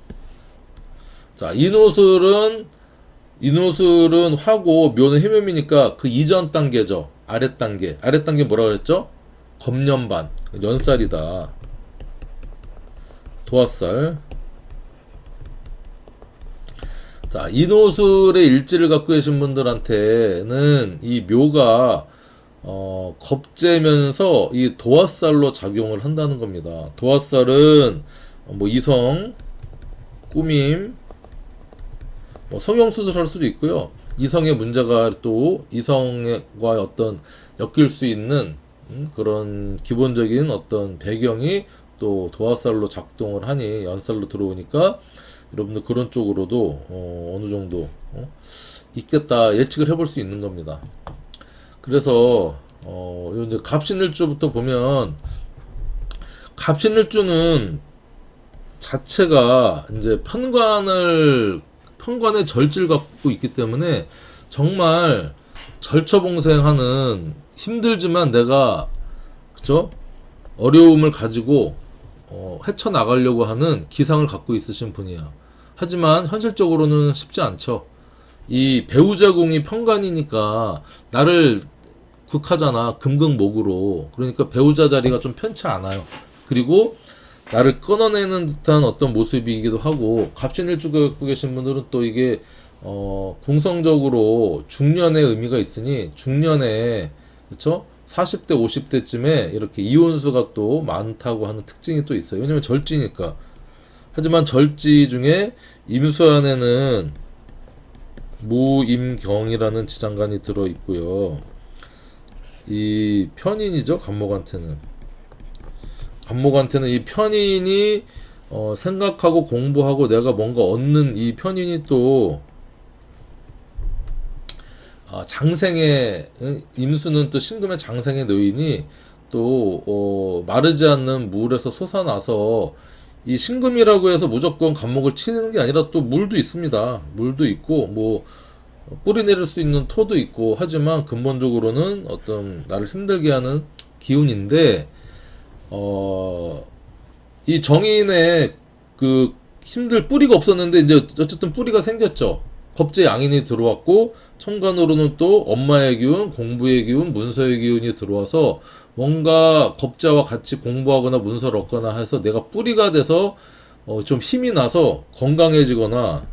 자, 인호술은 화고 묘는 해묘미니까 그 이전 단계죠. 아랫 단계 뭐라 그랬죠? 겁년반, 연살이다. 도화살. 자, 인호술의 일지를 갖고 계신 분들한테는 이 묘가 겁재면서 이 도화살로 작용을 한다는 겁니다. 도화살은 뭐 이성, 꾸밈, 뭐 성형수술할 수도 있고요. 이성의 문제가 또 이성과 어떤 엮일 수 있는 그런 기본적인 어떤 배경이 또 도화살로 작동을 하니 연살로 들어오니까 여러분들 그런 쪽으로도 어느 정도 있겠다 예측을 해볼 수 있는 겁니다. 그래서 이제 갑신일주부터 보면, 갑신일주는 자체가 이제 편관의 절지를 갖고 있기 때문에 정말 절처봉생하는, 힘들지만 내가, 그쵸? 어려움을 가지고 헤쳐나가려고 하는 기상을 갖고 있으신 분이야. 하지만 현실적으로는 쉽지 않죠. 이 배우자궁이 편관이니까 나를 극하잖아. 금극목으로. 그러니까 배우자 자리가 좀 편치 않아요. 그리고 나를 끊어내는 듯한 어떤 모습이기도 하고, 갑신일주가 갖고 계신 분들은 또 이게 궁성적으로 중년의 의미가 있으니 중년에, 그쵸? 40대 50대쯤에 이렇게 이혼수가 또 많다고 하는 특징이 또 있어요. 왜냐면 절지니까. 하지만 절지 중에 임수안에는 무임경이라는 지장간이 들어 있고요. 이 편인이죠. 간목한테는 이 편인이 생각하고 공부하고 내가 뭔가 얻는 이 편인이 또 장생의, 임수는 또 신금의 장생의 노인이 또 마르지 않는 물에서 솟아나서, 이 신금이라고 해서 무조건 간목을 치는 게 아니라 또 물도 있습니다. 물도 있고 뭐 뿌리 내릴 수 있는 토도 있고, 하지만 근본적으로는 어떤 나를 힘들게 하는 기운인데, 이 정인의 그 힘들 뿌리가 없었는데 이제 어쨌든 뿌리가 생겼죠. 겁재 양인이 들어왔고 천간으로는 또 엄마의 기운, 공부의 기운, 문서의 기운이 들어와서 뭔가 겁재와 같이 공부하거나 문서를 얻거나 해서 내가 뿌리가 돼서 좀 힘이 나서 건강해지거나,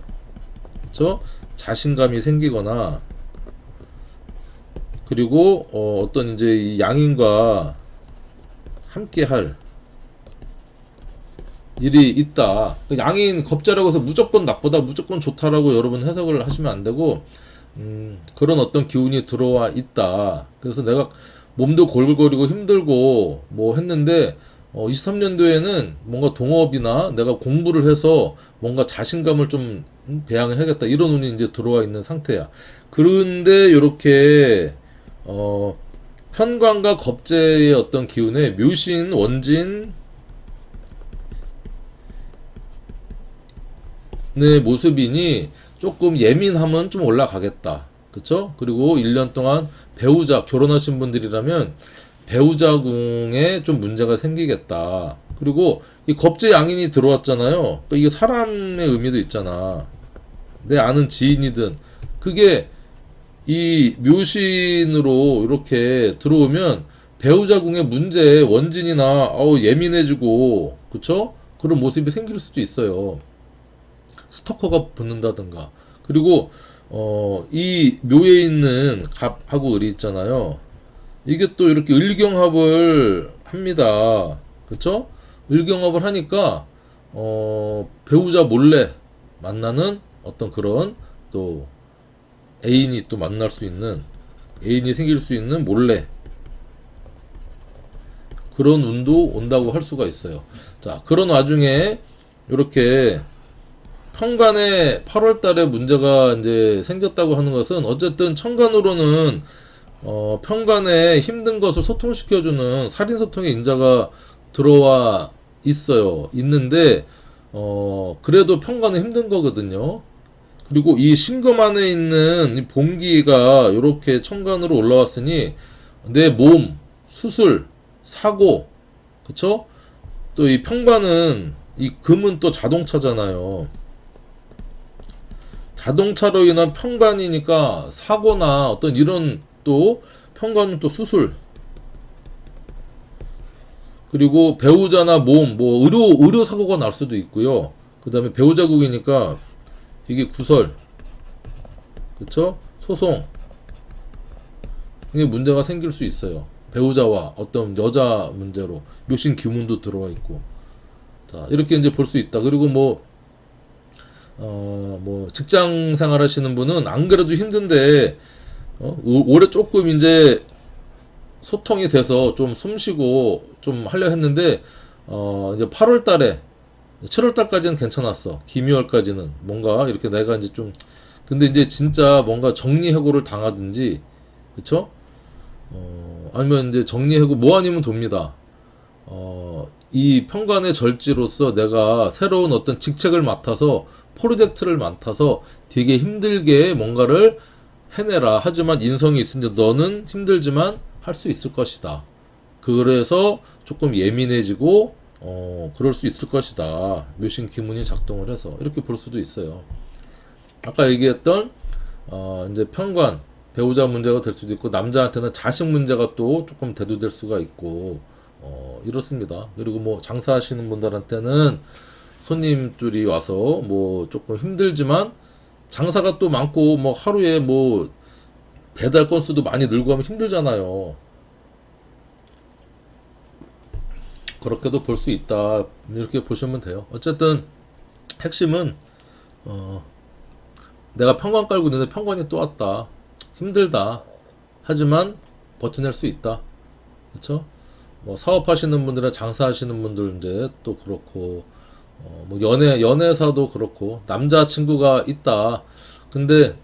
그렇죠? 자신감이 생기거나, 그리고 어떤 이제 이 양인과 함께 할 일이 있다. 양인 겁재라고 해서 무조건 나쁘다, 무조건 좋다라고 여러분 해석을 하시면 안 되고, 그런 어떤 기운이 들어와 있다. 그래서 내가 몸도 골골거리고 힘들고 뭐 했는데 23년도에는 뭔가 동업이나 내가 공부를 해서 뭔가 자신감을 좀 배양을 해야겠다, 이런 운이 이제 들어와 있는 상태야. 그런데 요렇게 편관과 겁재의 어떤 기운에 묘신, 원진 의 모습이니 조금 예민하면 좀 올라가겠다. 그쵸? 그리고 1년 동안 배우자, 결혼하신 분들이라면 배우자궁에 좀 문제가 생기겠다. 그리고 이 겁재 양인이 들어왔잖아요. 그러니까 이게 사람의 의미도 있잖아. 내 아는 지인이든 그게 이 묘신으로 이렇게 들어오면 배우자궁의 문제, 원진이나 예민해지고, 그쵸? 그런 모습이 생길 수도 있어요. 스토커가 붙는다든가. 그리고 이 묘에 있는 갑하고 을이 있잖아요. 이게 또 이렇게 을경합을 합니다. 그쵸? 을경합을 하니까 배우자 몰래 만나는 어떤 그런 또 애인이 또 만날 수 있는, 애인이 생길 수 있는 몰래 그런 운도 온다고 할 수가 있어요. 자, 그런 와중에 이렇게 편간에 8월 달에 문제가 이제 생겼다고 하는 것은 어쨌든 천간으로는 편간에 힘든 것을 소통시켜주는 살인소통의 인자가 들어와 있어요. 있는데 그래도 편간은 힘든 거거든요. 그리고 이 신금 안에 있는 이 봉기가 이렇게 천간으로 올라왔으니 내 몸, 수술, 사고, 그쵸? 또 이 편관은, 이 금은 또 자동차잖아요. 자동차로 인한 편관이니까 사고나 어떤 이런, 또 편관은 또 수술, 그리고 배우자나 몸, 뭐 의료 사고가 날 수도 있고요. 그 다음에 배우자국이니까 이게 구설, 그쵸? 소송, 이게 문제가 생길 수 있어요. 배우자와 어떤 여자 문제로 묘신 기문도 들어와 있고. 자, 이렇게 이제 볼 수 있다. 그리고 뭐 직장 생활 하시는 분은 안 그래도 힘든데 올해 조금 이제 소통이 돼서 좀 숨쉬고 좀 하려 했는데 이제 8월 달에, 7월 달까지는 괜찮았어. 기미월까지는 뭔가 이렇게 내가 이제 좀, 근데 이제 진짜 뭔가 정리해고를 당하든지, 그쵸? 아니면 이제 정리해고 뭐 아니면 돕니다. 이 편관의 절지로서 내가 새로운 어떤 직책을 맡아서, 프로젝트를 맡아서 되게 힘들게 뭔가를 해내라. 하지만 인성이 있으니 너는 힘들지만 할 수 있을 것이다. 그래서 조금 예민해지고 그럴 수 있을 것이다. 묘신 기문이 작동을 해서 이렇게 볼 수도 있어요. 아까 얘기했던 이제 편관, 배우자 문제가 될 수도 있고, 남자한테는 자식 문제가 또 조금 대두될 수가 있고, 이렇습니다. 그리고 뭐 장사하시는 분들한테는 손님들이 와서 뭐 조금 힘들지만 장사가 또 많고, 뭐 하루에 뭐 배달 건수도 많이 늘고 하면 힘들잖아요. 그렇게도 볼 수 있다. 이렇게 보시면 돼요. 어쨌든 핵심은 내가 편관 깔고 있는데 편관이 또 왔다. 힘들다. 하지만 버텨낼 수 있다. 그쵸? 뭐 사업하시는 분들이나 장사하시는 분들 이제 또 그렇고, 뭐 연애사도 그렇고, 남자친구가 있다. 근데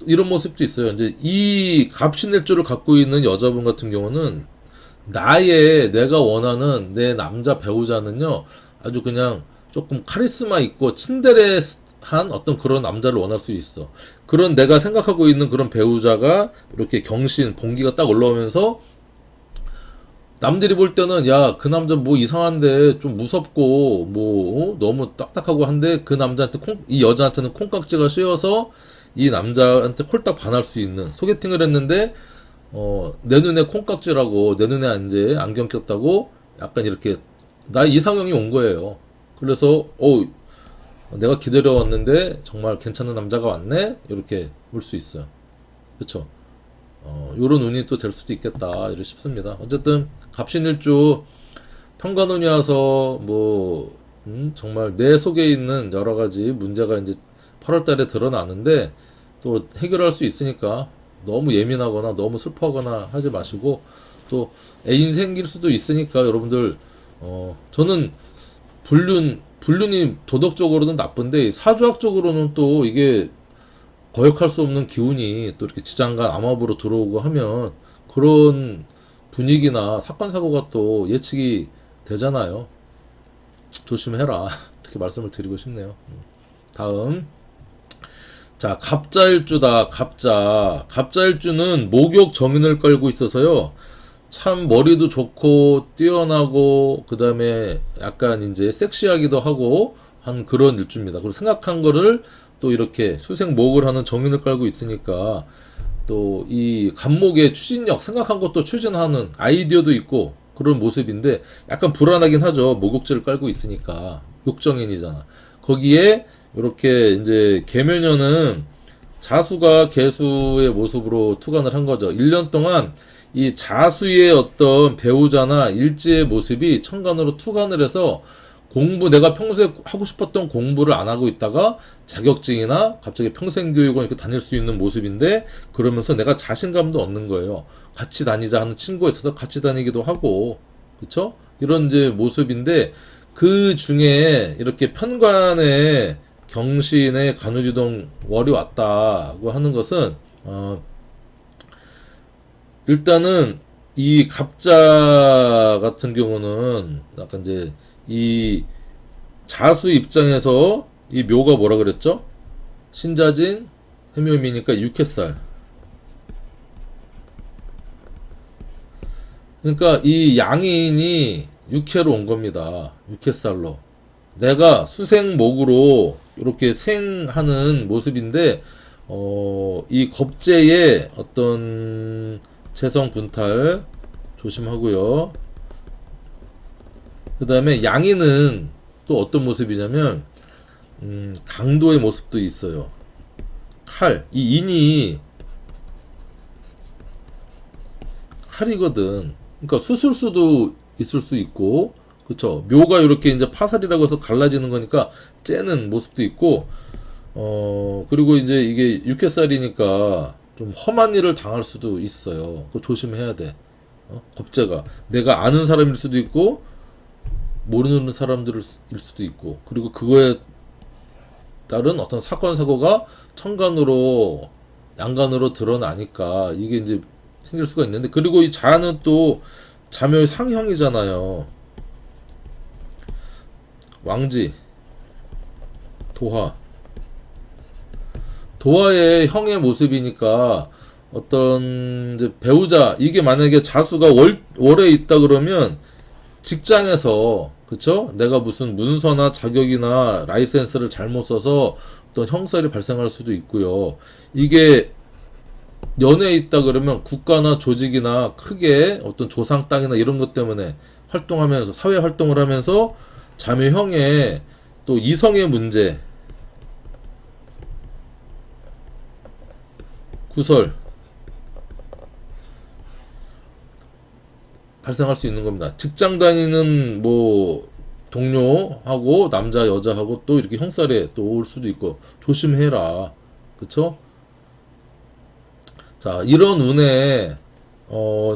이런 모습도 있어요. 이제 이 갑신일주를 갖고 있는 여자분 같은 경우는 내가 원하는 내 남자 배우자는요, 아주 그냥 조금 카리스마 있고 친데레한 어떤 그런 남자를 원할 수 있어. 그런 내가 생각하고 있는 그런 배우자가 이렇게 경신, 봉기가 딱 올라오면서 남들이 볼 때는 야, 그 남자 뭐 이상한데 좀 무섭고 뭐 너무 딱딱하고 한데 그 남자한테 이 여자한테는 콩깍지가 씌어서 이 남자한테 홀딱 반할 수 있는 소개팅을 했는데 내 눈에 콩깍지라고 내 눈에 이제 안경 꼈다고 약간 이렇게 나 이상형이 온 거예요. 그래서 내가 기다려왔는데 정말 괜찮은 남자가 왔네 이렇게 볼 수 있어요. 그렇죠? 요런 운이 또 될 수도 있겠다 이렇게 싶습니다. 어쨌든 갑신일주 평관운이 와서 뭐 정말 내 속에 있는 여러 가지 문제가 이제 8월 달에 드러나는데 또 해결할 수 있으니까 너무 예민하거나 너무 슬퍼하거나 하지 마시고 또 애인 생길 수도 있으니까 여러분들 저는 불륜이 도덕적으로는 나쁜데 사주학적으로는 또 이게 거역할 수 없는 기운이 또 이렇게 지장간 암합으로 들어오고 하면 그런 분위기나 사건 사고가 또 예측이 되잖아요. 조심해라 이렇게 말씀을 드리고 싶네요. 다음 자 갑자일주다. 갑자일주는 목욕 정인을 깔고 있어서요. 참 머리도 좋고 뛰어나고 그 다음에 약간 이제 섹시하기도 하고 한 그런 일주입니다. 그리고 생각한 거를 또 이렇게 수생목을 하는 정인을 깔고 있으니까 또 이 갑목의 추진력 생각한 것도 추진하는 아이디어도 있고 그런 모습인데 약간 불안하긴 하죠. 목욕지를 깔고 있으니까 욕정인이잖아. 거기에 이렇게 이제 계묘년은 자수가 개수의 모습으로 투관을 한 거죠. 1년 동안 이 자수의 어떤 배우자나 일지의 모습이 천간으로 투관을 해서 내가 평소에 하고 싶었던 공부를 안 하고 있다가 자격증이나 갑자기 평생교육원 이렇게 다닐 수 있는 모습인데 그러면서 내가 자신감도 얻는 거예요. 같이 다니자 하는 친구가 있어서 같이 다니기도 하고, 그쵸? 이런 이제 모습인데 그 중에 이렇게 편관에 경신에 간우지동 월이 왔다고 하는 것은, 일단은 이 갑자 같은 경우는 약간 이제 이 자수 입장에서 이 묘가 뭐라 그랬죠? 신자진 해묘미니까 육해살. 그러니까 이 양인이 육해로 온 겁니다. 육해살로. 내가 수생목으로 이렇게 생하는 모습인데 이 겁재의 어떤 재성 분탈 조심하고요. 그 다음에 양인은 또 어떤 모습이냐면 강도의 모습도 있어요. 이 인이 칼이거든. 그러니까 수술수도 있을 수 있고, 그쵸? 묘가 이렇게 이제 파살이라고 해서 갈라지는 거니까 째는 모습도 있고, 그리고 이제 이게 육회살이니까 좀 험한 일을 당할 수도 있어요. 그거 조심해야 돼. 겁재가 내가 아는 사람일 수도 있고 모르는 사람들일 수도 있고, 그리고 그거에 따른 어떤 사건 사고가 천간으로 양간으로 드러나니까 이게 이제 생길 수가 있는데, 그리고 이 자는 또 자묘의 상형이잖아요. 왕지, 도화의 형의 모습이니까 어떤 이제 배우자, 이게 만약에 자수가 월에 있다 그러면 직장에서, 그쵸? 내가 무슨 문서나 자격이나 라이센스를 잘못 써서 어떤 형살이 발생할 수도 있고요. 이게 연애에 있다 그러면 국가나 조직이나 크게 어떤 조상 땅이나 이런 것 때문에 활동하면서 사회 활동을 하면서 자매형의 또 이성의 문제, 구설 발생할 수 있는 겁니다. 직장 다니는 뭐 동료하고 남자 여자하고 또 이렇게 형살에 또 올 수도 있고 조심해라. 그쵸? 자, 이런 운에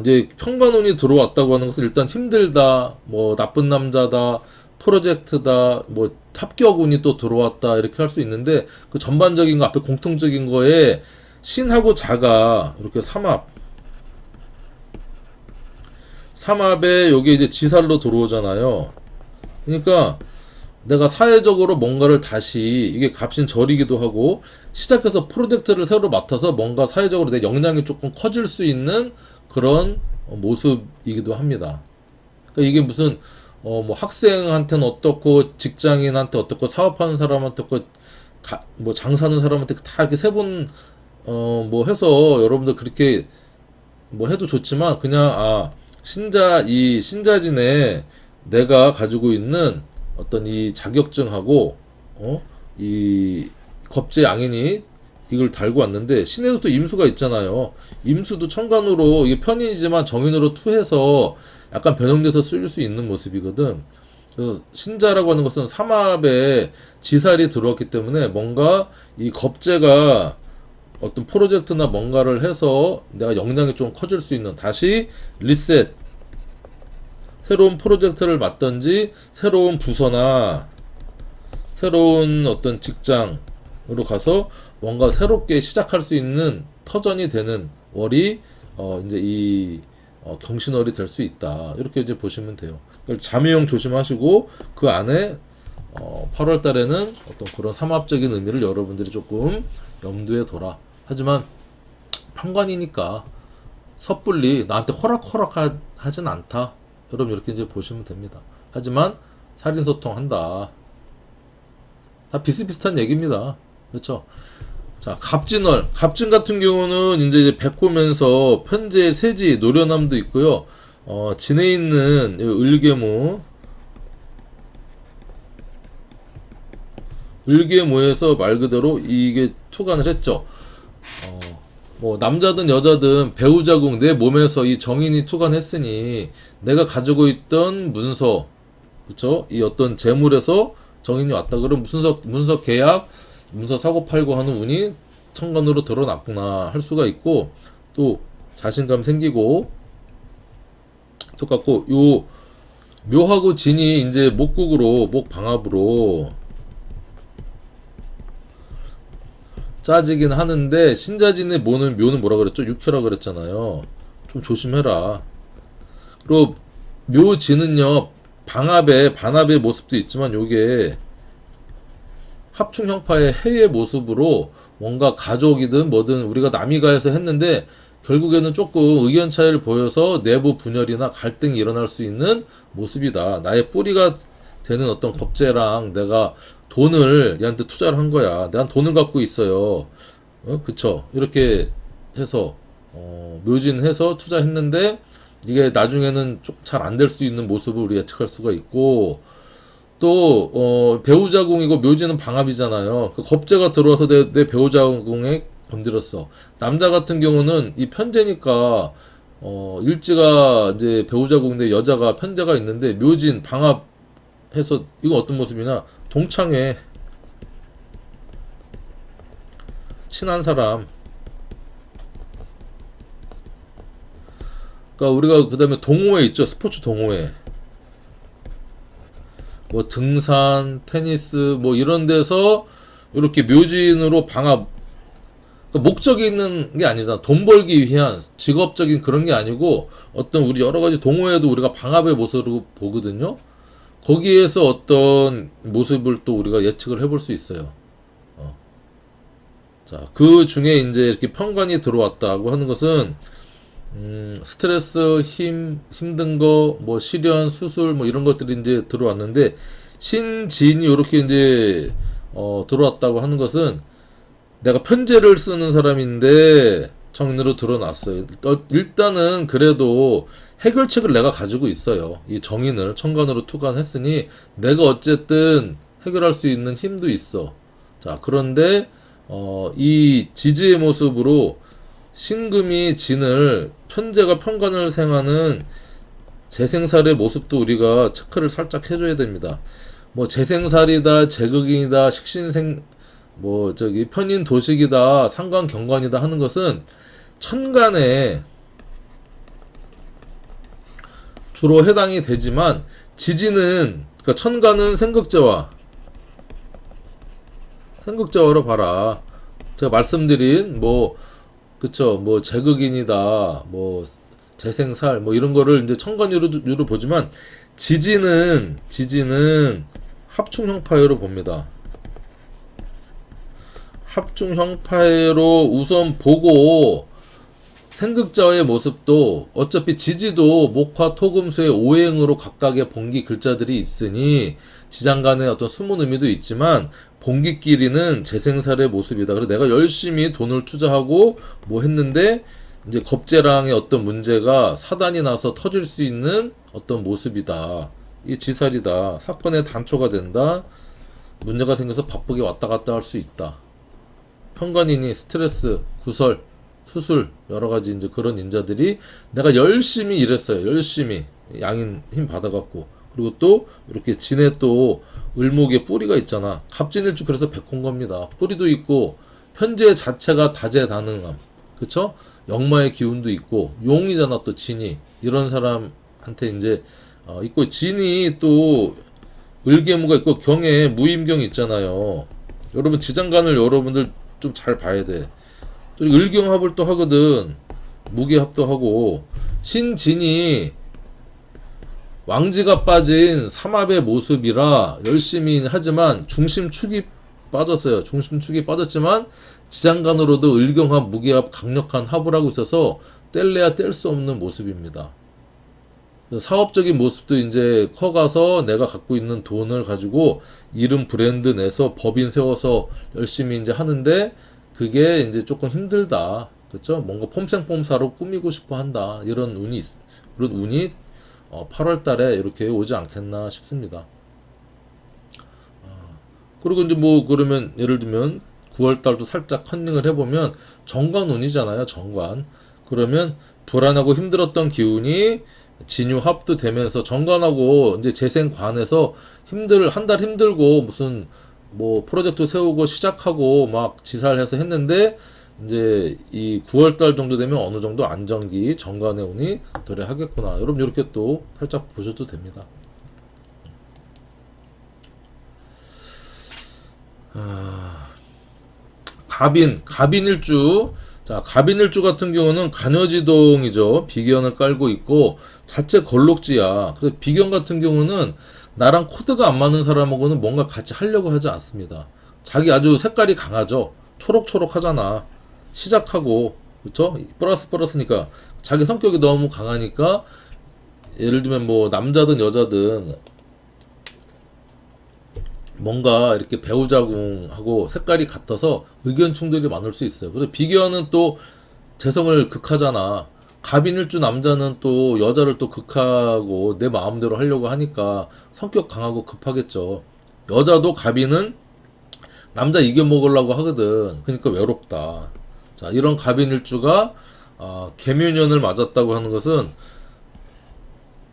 이제 평관운이 들어왔다고 하는 것은 일단 힘들다, 뭐 나쁜 남자다, 프로젝트다, 뭐 합격운이 또 들어왔다 이렇게 할 수 있는데, 그 전반적인 거 앞에 공통적인 거에 신하고 자가 이렇게 삼합에 여기 이제 지살로 들어오잖아요. 그러니까 내가 사회적으로 뭔가를 다시, 이게 갑신절이기도 하고 시작해서 프로젝트를 새로 맡아서 뭔가 사회적으로 내 역량이 조금 커질 수 있는 그런 모습이기도 합니다. 그러니까 이게 무슨 뭐 학생한테는 어떻고 직장인한테 어떻고 사업하는 사람한테 어떻고 뭐 장사하는 사람한테 다 이렇게 세 번 뭐 해서 여러분들 그렇게 뭐 해도 좋지만 그냥 이 신자진에 내가 가지고 있는 어떤 이 자격증하고 이 겁제 양인이 이걸 달고 왔는데 신에도 또 임수가 있잖아요. 임수도 천간으로 이게 편인이지만 정인으로 투해서 약간 변형돼서 쓰일 수 있는 모습이거든. 그래서 신자라고 하는 것은 삼합에 지살이 들어왔기 때문에 뭔가 이 겁재가 어떤 프로젝트나 뭔가를 해서 내가 역량이 좀 커질 수 있는 다시 리셋 새로운 프로젝트를 맡든지 새로운 부서나 새로운 어떤 직장으로 가서 뭔가 새롭게 시작할 수 있는 터전이 되는 월이 이제 이 경신월이 될 수 있다. 이렇게 이제 보시면 돼요. 잠유형 조심하시고 그 안에 8월 달에는 어떤 그런 삼합적인 의미를 여러분들이 조금 염두에 둬라. 하지만 편관이니까 섣불리 나한테 호락호락 하진 않다. 여러분 이렇게 이제 보시면 됩니다. 하지만 살인소통한다. 다 비슷비슷한 얘기입니다. 그렇죠? 자, 갑진월. 갑진 같은 경우는 이제 백호면서 편재, 세지, 노련함도 있고요. 진에 있는 을계모에서 말 그대로 이게 투간을 했죠. 뭐 남자든 여자든 배우자궁 내 몸에서 이 정인이 투간했으니 내가 가지고 있던 문서, 그쵸? 이 어떤 재물에서 정인이 왔다. 그럼 문서 계약, 문서 사고 팔고 하는 운이 천간으로 드러났구나 할 수가 있고 또 자신감 생기고 똑같고 요 묘하고 진이 이제 목국으로 목방합으로 짜지긴 하는데 신자진의 묘는 뭐라 그랬죠? 육효라 그랬잖아요. 좀 조심해라. 그리고 묘진은요 반합의 모습도 있지만 요게 합충형파의 해의 모습으로 뭔가 가족이든 뭐든 우리가 남이가해서 했는데 결국에는 조금 의견 차이를 보여서 내부 분열이나 갈등이 일어날 수 있는 모습이다. 나의 뿌리가 되는 어떤 겁재랑 내가 돈을 얘한테 투자를 한 거야. 내가 돈을 갖고 있어요. 그쵸? 이렇게 해서 묘진해서 투자했는데 이게 나중에는 좀 잘 안 될 수 있는 모습을 우리가 예측할 수가 있고 또 배우자궁이고 묘지는 방합이잖아요. 그 겁재가 들어와서 내 배우자궁에 건드렸어. 남자 같은 경우는 이 편재니까 일지가 이제 배우자궁인데 여자가 편재가 있는데 묘진 방합해서 이거 어떤 모습이냐? 동창회 친한 사람. 그러니까 우리가 그다음에 동호회 있죠. 스포츠 동호회. 뭐 등산, 테니스 뭐 이런 데서 이렇게 묘진으로 방합 그러니까 목적이 있는 게 아니잖아. 돈 벌기 위한 직업적인 그런 게 아니고 어떤 우리 여러 가지 동호회도 우리가 방합의 모습으로 보거든요. 거기에서 어떤 모습을 또 우리가 예측을 해볼 수 있어요. 자, 그 중에 이제 이렇게 편관이 들어왔다고 하는 것은 스트레스, 힘든 거, 뭐 시련, 수술, 뭐 이런 것들이 이제 들어왔는데 신진이 이렇게 이제 들어왔다고 하는 것은 내가 편제를 쓰는 사람인데 정인으로 드러났어요. 일단은 그래도 해결책을 내가 가지고 있어요. 이 정인을 천간으로 투간했으니 내가 어쨌든 해결할 수 있는 힘도 있어. 자, 그런데 이 지지의 모습으로 신금이 진을 편제가 편관을 생하는 재생살의 모습도 우리가 체크를 살짝 해줘야 됩니다. 뭐 재생살이다, 재극인이다, 식신생 뭐 저기 편인 도식이다, 상관 경관이다 하는 것은 천간에 주로 해당이 되지만 지지는 그러니까 천간은 생극제화로 봐라. 제가 말씀드린 뭐 그쵸 뭐 재극인이다 뭐 재생살 뭐 이런 거를 이제 천간유로 보지만 지지는 합충형파회로 봅니다. 합충형파회로 우선 보고 생극자의 모습도 어차피 지지도 목화 토금수의 오행으로 각각의 본기 글자들이 있으니 지장간의 어떤 숨은 의미도 있지만 본기끼리는 재생살의 모습이다. 그래서 내가 열심히 돈을 투자하고 뭐 했는데 이제 겁재랑의 어떤 문제가 사단이 나서 터질 수 있는 어떤 모습이다. 이 지살이다. 사건의 단초가 된다. 문제가 생겨서 바쁘게 왔다 갔다 할 수 있다. 편관이니 스트레스, 구설, 수술 여러 가지 이제 그런 인자들이 내가 열심히 일했어요. 열심히 양인 힘 받아갖고 그리고 또 이렇게 진에 또 을목에 뿌리가 있잖아. 갑진일주 그래서 백혼 겁니다. 뿌리도 있고 현재 자체가 다재다능함, 그쵸? 역마의 기운도 있고 용이잖아 또 진이 이런 사람한테 이제 있고 진이 또 을계무가 있고 경에 무임경 있잖아요. 여러분 지장간을 여러분들 좀 잘 봐야 돼. 또 을경합을 또 하거든. 무게합도 하고 신진이 왕지가 빠진 삼합의 모습이라 열심히 하지만 중심축이 빠졌어요. 중심축이 빠졌지만 지장간으로도 을경합, 무게합, 강력한 합을 하고 있어서 뗄래야 뗄 수 없는 모습입니다. 사업적인 모습도 이제 커가서 내가 갖고 있는 돈을 가지고 이름 브랜드 내서 법인 세워서 열심히 이제 하는데 그게 이제 조금 힘들다. 그렇죠? 뭔가 폼생폼사로 꾸미고 싶어 한다. 이런 운이 8월 달에 이렇게 오지 않겠나 싶습니다. 그리고 이제 뭐 그러면 예를 들면 9월 달도 살짝 컨닝을 해보면 정관 운이잖아요. 정관. 그러면 불안하고 힘들었던 기운이 진유합도 되면서 정관하고 이제 재생관에서 한 달 힘들고 무슨 뭐 프로젝트 세우고 시작하고 막 지살해서 했는데 이제 이 9월 달 정도 되면 어느 정도 안정기 정관의 운이 도래하겠구나. 여러분 이렇게 또 살짝 보셔도 됩니다. 갑인일주. 자, 갑인일주 같은 경우는 간여지동이죠. 비견을 깔고 있고 자체 걸록지야. 그래서 비견 같은 경우는 나랑 코드가 안 맞는 사람하고는 뭔가 같이 하려고 하지 않습니다. 자기 아주 색깔이 강하죠. 초록초록 하잖아. 시작하고, 그쵸? 플러스니까 자기 성격이 너무 강하니까 예를 들면 뭐 남자든 여자든 뭔가 이렇게 배우자궁하고 색깔이 같아서 의견 충돌이 많을 수 있어요. 그래서 비견은 또 재성을 극하잖아. 갑인일주 남자는 또 여자를 또 극하고 내 마음대로 하려고 하니까 성격 강하고 급하겠죠. 여자도 갑인은 남자 이겨먹으려고 하거든. 그러니까 외롭다. 자, 이런 갑인일주가 계묘년을 맞았다고 하는 것은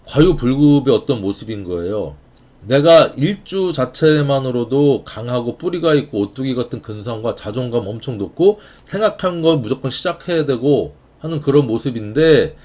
과유불급의 어떤 모습인 거예요. 내가 일주 자체만으로도 강하고 뿌리가 있고 오뚜기 같은 근성과 자존감 엄청 높고 생각한 거 무조건 시작해야 되고 하는 그런 모습인데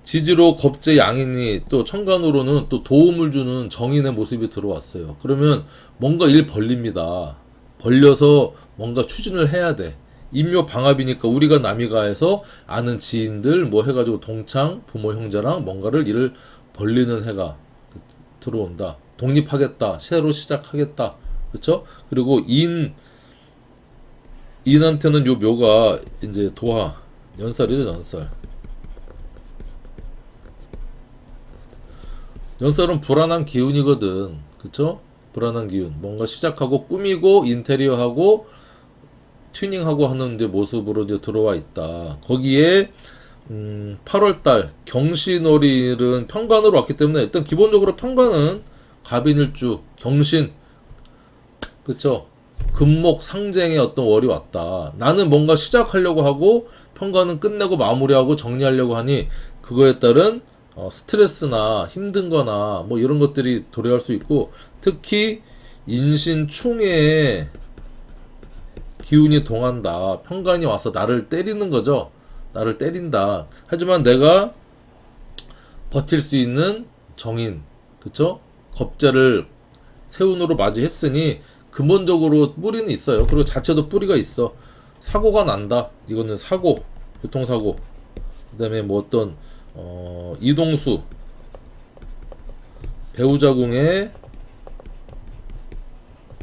지지로 겁재 양인이 또 천간으로는 또 도움을 주는 정인의 모습이 들어왔어요. 그러면 뭔가 일 벌립니다. 벌려서 뭔가 추진을 해야 돼. 인묘 방합이니까 우리가 남이가 해서 아는 지인들 뭐 해가지고 동창 부모 형제랑 뭔가를 일을 벌리는 해가 들어온다. 독립하겠다. 새로 시작하겠다. 그쵸? 그리고 인한테는 요 묘가 이제 도화. 연살이죠, 연살. 연살은 불안한 기운이거든. 그쵸? 불안한 기운. 뭔가 시작하고 꾸미고 인테리어하고 튜닝하고 하는 이제 모습으로 이제 들어와 있다. 거기에 8월달 경신월일은 편관으로 왔기 때문에 일단 기본적으로 편관은 갑인일주 경신, 그쵸? 금목 상쟁의 어떤 월이 왔다. 나는 뭔가 시작하려고 하고 편관은 끝내고 마무리하고 정리하려고 하니 그거에 따른 스트레스나 힘든 거나 뭐 이런 것들이 도래할 수 있고 특히 인신충의 기운이 동한다. 편관이 와서 나를 때리는 거죠. 나를 때린다. 하지만 내가 버틸 수 있는 정인, 그쵸? 겁재를 세운으로 맞이했으니 근본적으로 뿌리는 있어요. 그리고 자체도 뿌리가 있어. 사고가 난다. 이거는 사고, 교통사고. 그 다음에 뭐 어떤 이동수, 배우자궁의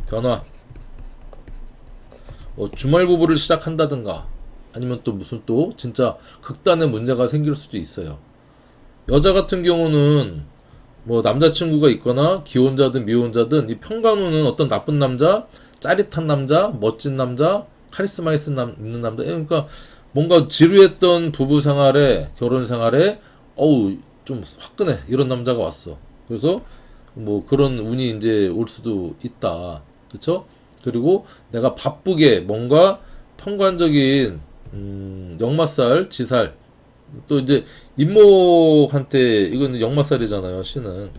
변화, 뭐 주말 부부를 시작한다든가 아니면 또 무슨 또 진짜 극단의 문제가 생길 수도 있어요. 여자 같은 경우는 뭐 남자친구가 있거나 기혼자든 미혼자든 이 평간호는 어떤 나쁜 남자, 짜릿한 남자, 멋진 남자, 카리스마 있는 남자, 그러니까 뭔가 지루했던 부부 생활에, 결혼 생활에 어우 좀 화끈해 이런 남자가 왔어. 그래서 뭐 그런 운이 이제 올 수도 있다. 그쵸? 그리고 내가 바쁘게 뭔가 평관적인 역마살, 지살, 또 이제 임목한테 이건 역마살이잖아요. 신은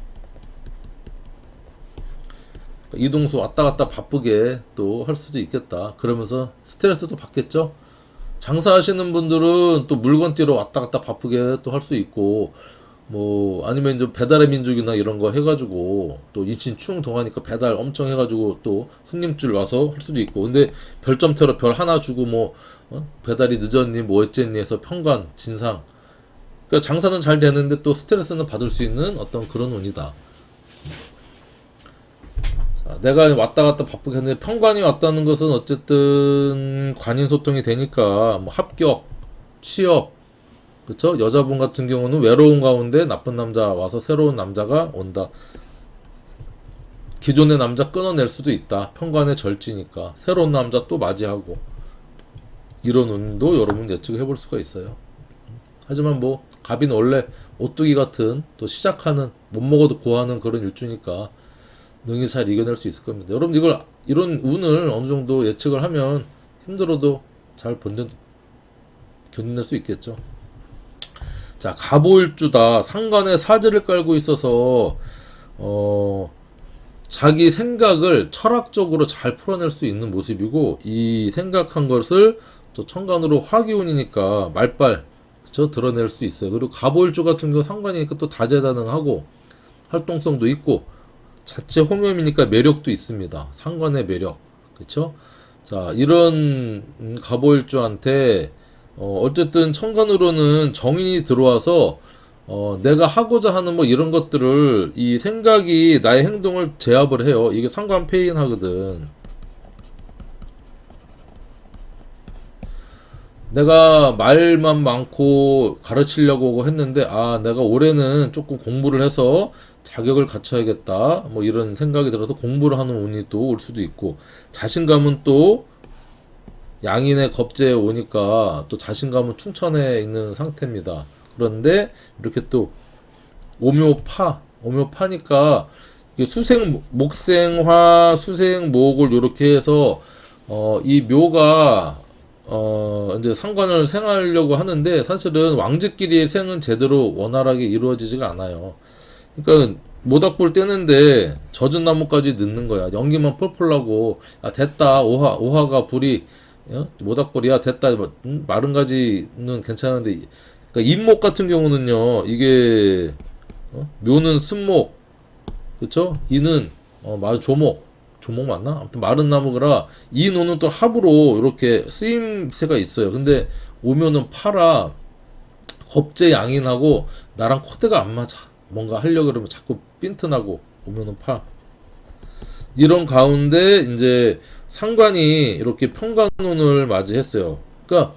이동수 왔다 갔다 바쁘게 또 할 수도 있겠다. 그러면서 스트레스도 받겠죠. 장사하시는 분들은 또 물건 띠러 왔다 갔다 바쁘게 또 할 수 있고, 뭐 아니면 이제 배달의 민족이나 이런 거 해가지고 또 인친 충 동하니까 배달 엄청 해가지고 또 손님줄 와서 할 수도 있고. 근데 별점테러 별 하나 주고 뭐 배달이 늦었니 뭐 어쨌니 해서 평관 진상. 그러니까 장사는 잘 되는데 또 스트레스는 받을 수 있는 어떤 그런 운이다. 자, 내가 왔다 갔다 바쁘게 했는데 평관이 왔다는 것은 어쨌든 관인 소통이 되니까 뭐 합격, 취업, 그쵸? 여자분 같은 경우는 외로운 가운데 나쁜 남자 와서 새로운 남자가 온다. 기존의 남자 끊어낼 수도 있다. 평관의 절지니까 새로운 남자 또 맞이하고 이런 운도 여러분 예측을 해볼 수가 있어요. 하지만 뭐 갑이는 원래 오뚜기 같은 또 시작하는 못 먹어도 고하는 그런 일주니까 능히 잘 이겨낼 수 있을 겁니다. 여러분 이런 운을 어느 정도 예측을 하면 힘들어도 잘 견뎌낼 수 있겠죠. 자, 갑오일주다. 상관에 사지를 깔고 있어서 자기 생각을 철학적으로 잘 풀어낼 수 있는 모습이고, 이 생각한 것을 또 천간으로 화기운이니까 말빨 그쵸? 드러낼 수 있어요. 그리고 갑오일주 같은 경우 상관이니까 또 다재다능하고 활동성도 있고 자체 홍염이니까 매력도 있습니다. 상관의 매력. 그쵸? 자, 이런 갑오일주한테 어쨌든 천간으로는 정인이 들어와서 내가 하고자 하는 뭐 이런 것들을 이 생각이 나의 행동을 제압을 해요. 이게 상관 폐인하거든. 내가 말만 많고 가르치려고 했는데 내가 올해는 조금 공부를 해서 자격을 갖춰야겠다. 뭐 이런 생각이 들어서 공부를 하는 운이 또 올 수도 있고, 자신감은 또 양인의 겁재에 오니까 또 자신감은 충천해 있는 상태입니다. 그런데 이렇게 또 오묘파니까 수생 목생화 수생목을 이렇게 해서 이 묘가 이제 상관을 생하려고 하는데 사실은 왕제끼리의 생은 제대로 원활하게 이루어지지가 않아요. 그러니까 모닥불 떼는데 젖은 나무까지 넣는 거야. 연기만 펄펄 나고 됐다. 오화가 불이 모닥불이야 됐다. 마른 가지는 괜찮은데, 그러니까 잎목 같은 경우는요, 이게 묘는 쓴목, 그쵸? 이는 조목 맞나? 아무튼 마른 나무라 이 노는 또 합으로 이렇게 쓰임새가 있어요. 근데 오면은 파라 겁재 양인하고 나랑 코드가 안 맞아. 뭔가 하려고 그러면 자꾸 삔트나고 오면은 파. 이런 가운데 이제 상관이 이렇게 평관운을 맞이했어요. 그러니까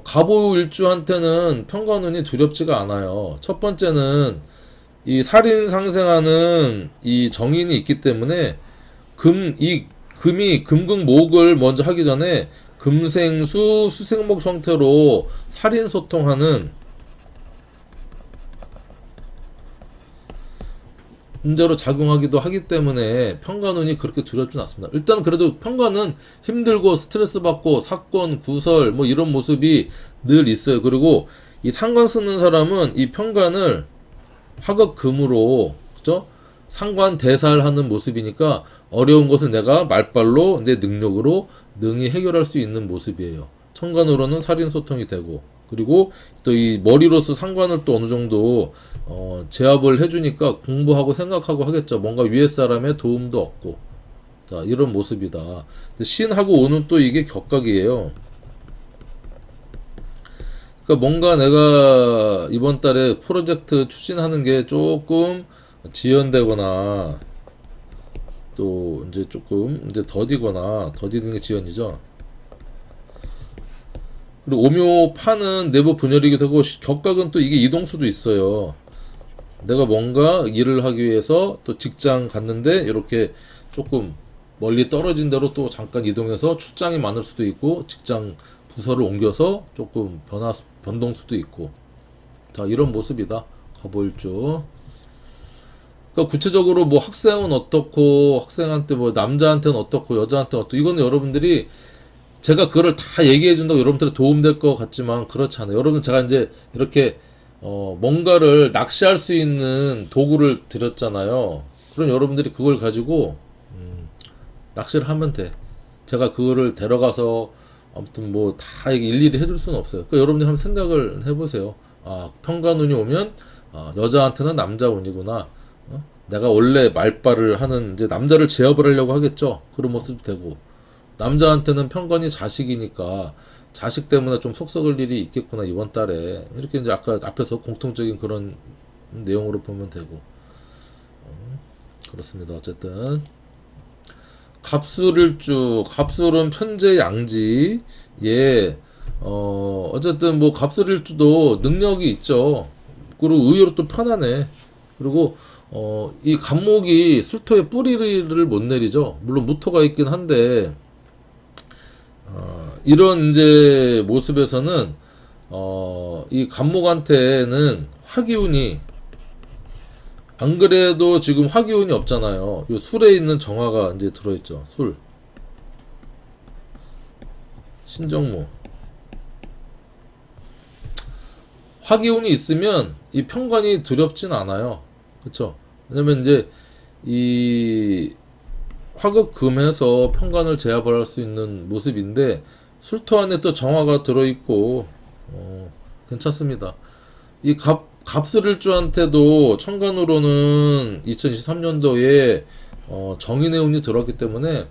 갑오일주한테는 평관운이 두렵지가 않아요. 첫 번째는 이 살인 상생하는 이 정인이 있기 때문에 금이 금극목을 먼저 하기 전에 금생수 수생목 형태로 살인 소통하는 문제로 작용하기도 하기 때문에 평관운이 그렇게 두렵진 않습니다. 일단 그래도 평관은 힘들고 스트레스 받고 사건, 구설 뭐 이런 모습이 늘 있어요. 그리고 이 상관 쓰는 사람은 이 평관을 화극금으로, 그죠? 상관 대살하는 모습이니까 어려운 것을 내가 말빨로 내 능력으로 능히 해결할 수 있는 모습이에요. 천간으로는 살인 소통이 되고, 그리고 또 이 머리로서 상관을 또 어느 정도 제압을 해주니까 공부하고 생각하고 하겠죠. 뭔가 위에 사람의 도움도 얻고. 자, 이런 모습이다. 신하고 오는 또 이게 격각이에요. 그러니까 뭔가 내가 이번 달에 프로젝트 추진하는 게 조금 지연되거나 또 이제 조금 이제 더디는 게 지연이죠. 그리고 오묘파는 내부 분열이기도 하고 격각은 또 이게 이동수도 있어요. 내가 뭔가 일을 하기 위해서 또 직장 갔는데 이렇게 조금 멀리 떨어진 데로 또 잠깐 이동해서 출장이 많을 수도 있고 직장 부서를 옮겨서 조금 변동 수도 있고 자 이런 모습이다. 거보일주. 그러니까 구체적으로 뭐 학생은 어떻고 학생한테 뭐 남자한테는 어떻고 여자한테는 어떻고 이거는 여러분들이 제가 그거를 다 얘기해 준다고 여러분들한테 도움될 것 같지만 그렇지 않아요. 여러분 제가 이제 이렇게 뭔가를 낚시할 수 있는 도구를 드렸잖아요. 그럼 여러분들이 그걸 가지고 낚시를 하면 돼. 제가 그거를 데려가서 아무튼 뭐 다 일일이 해줄 수는 없어요. 그러니까 여러분들 한번 생각을 해보세요. 아 평간운이 오면 여자한테는 남자 운이구나. 내가 원래 말발을 하는 이제 남자를 제압을 하려고 하겠죠. 그런 모습이 되고 남자한테는 평간이 자식이니까 자식 때문에 좀 속 썩을 일이 있겠구나 이번 달에 이렇게 이제 아까 앞에서 공통적인 그런 내용으로 보면 되고 그렇습니다. 어쨌든 갑술일주 갑술은 편재 양지 예 어쨌든 뭐 갑술일주도 능력이 있죠. 그리고 의외로 또 편하네. 그리고 이 갑목이 술토에 뿌리를 못 내리죠. 물론 무토가 있긴 한데 이런 이제 모습에서는 이 갑목한테는 화기운이 안 그래도 지금 화기운이 없잖아요. 요 술에 있는 정화가 이제 들어있죠. 술 신정모 화기운이 있으면 이 평관이 두렵진 않아요. 그쵸? 왜냐면 이제 이 화극금해서 평관을 제압을 할 수 있는 모습인데 술토 안에 또 정화가 들어있고 괜찮습니다. 이 갑술일주한테도 천간으로는 2023년도에 정인의 운이 들어왔기 때문에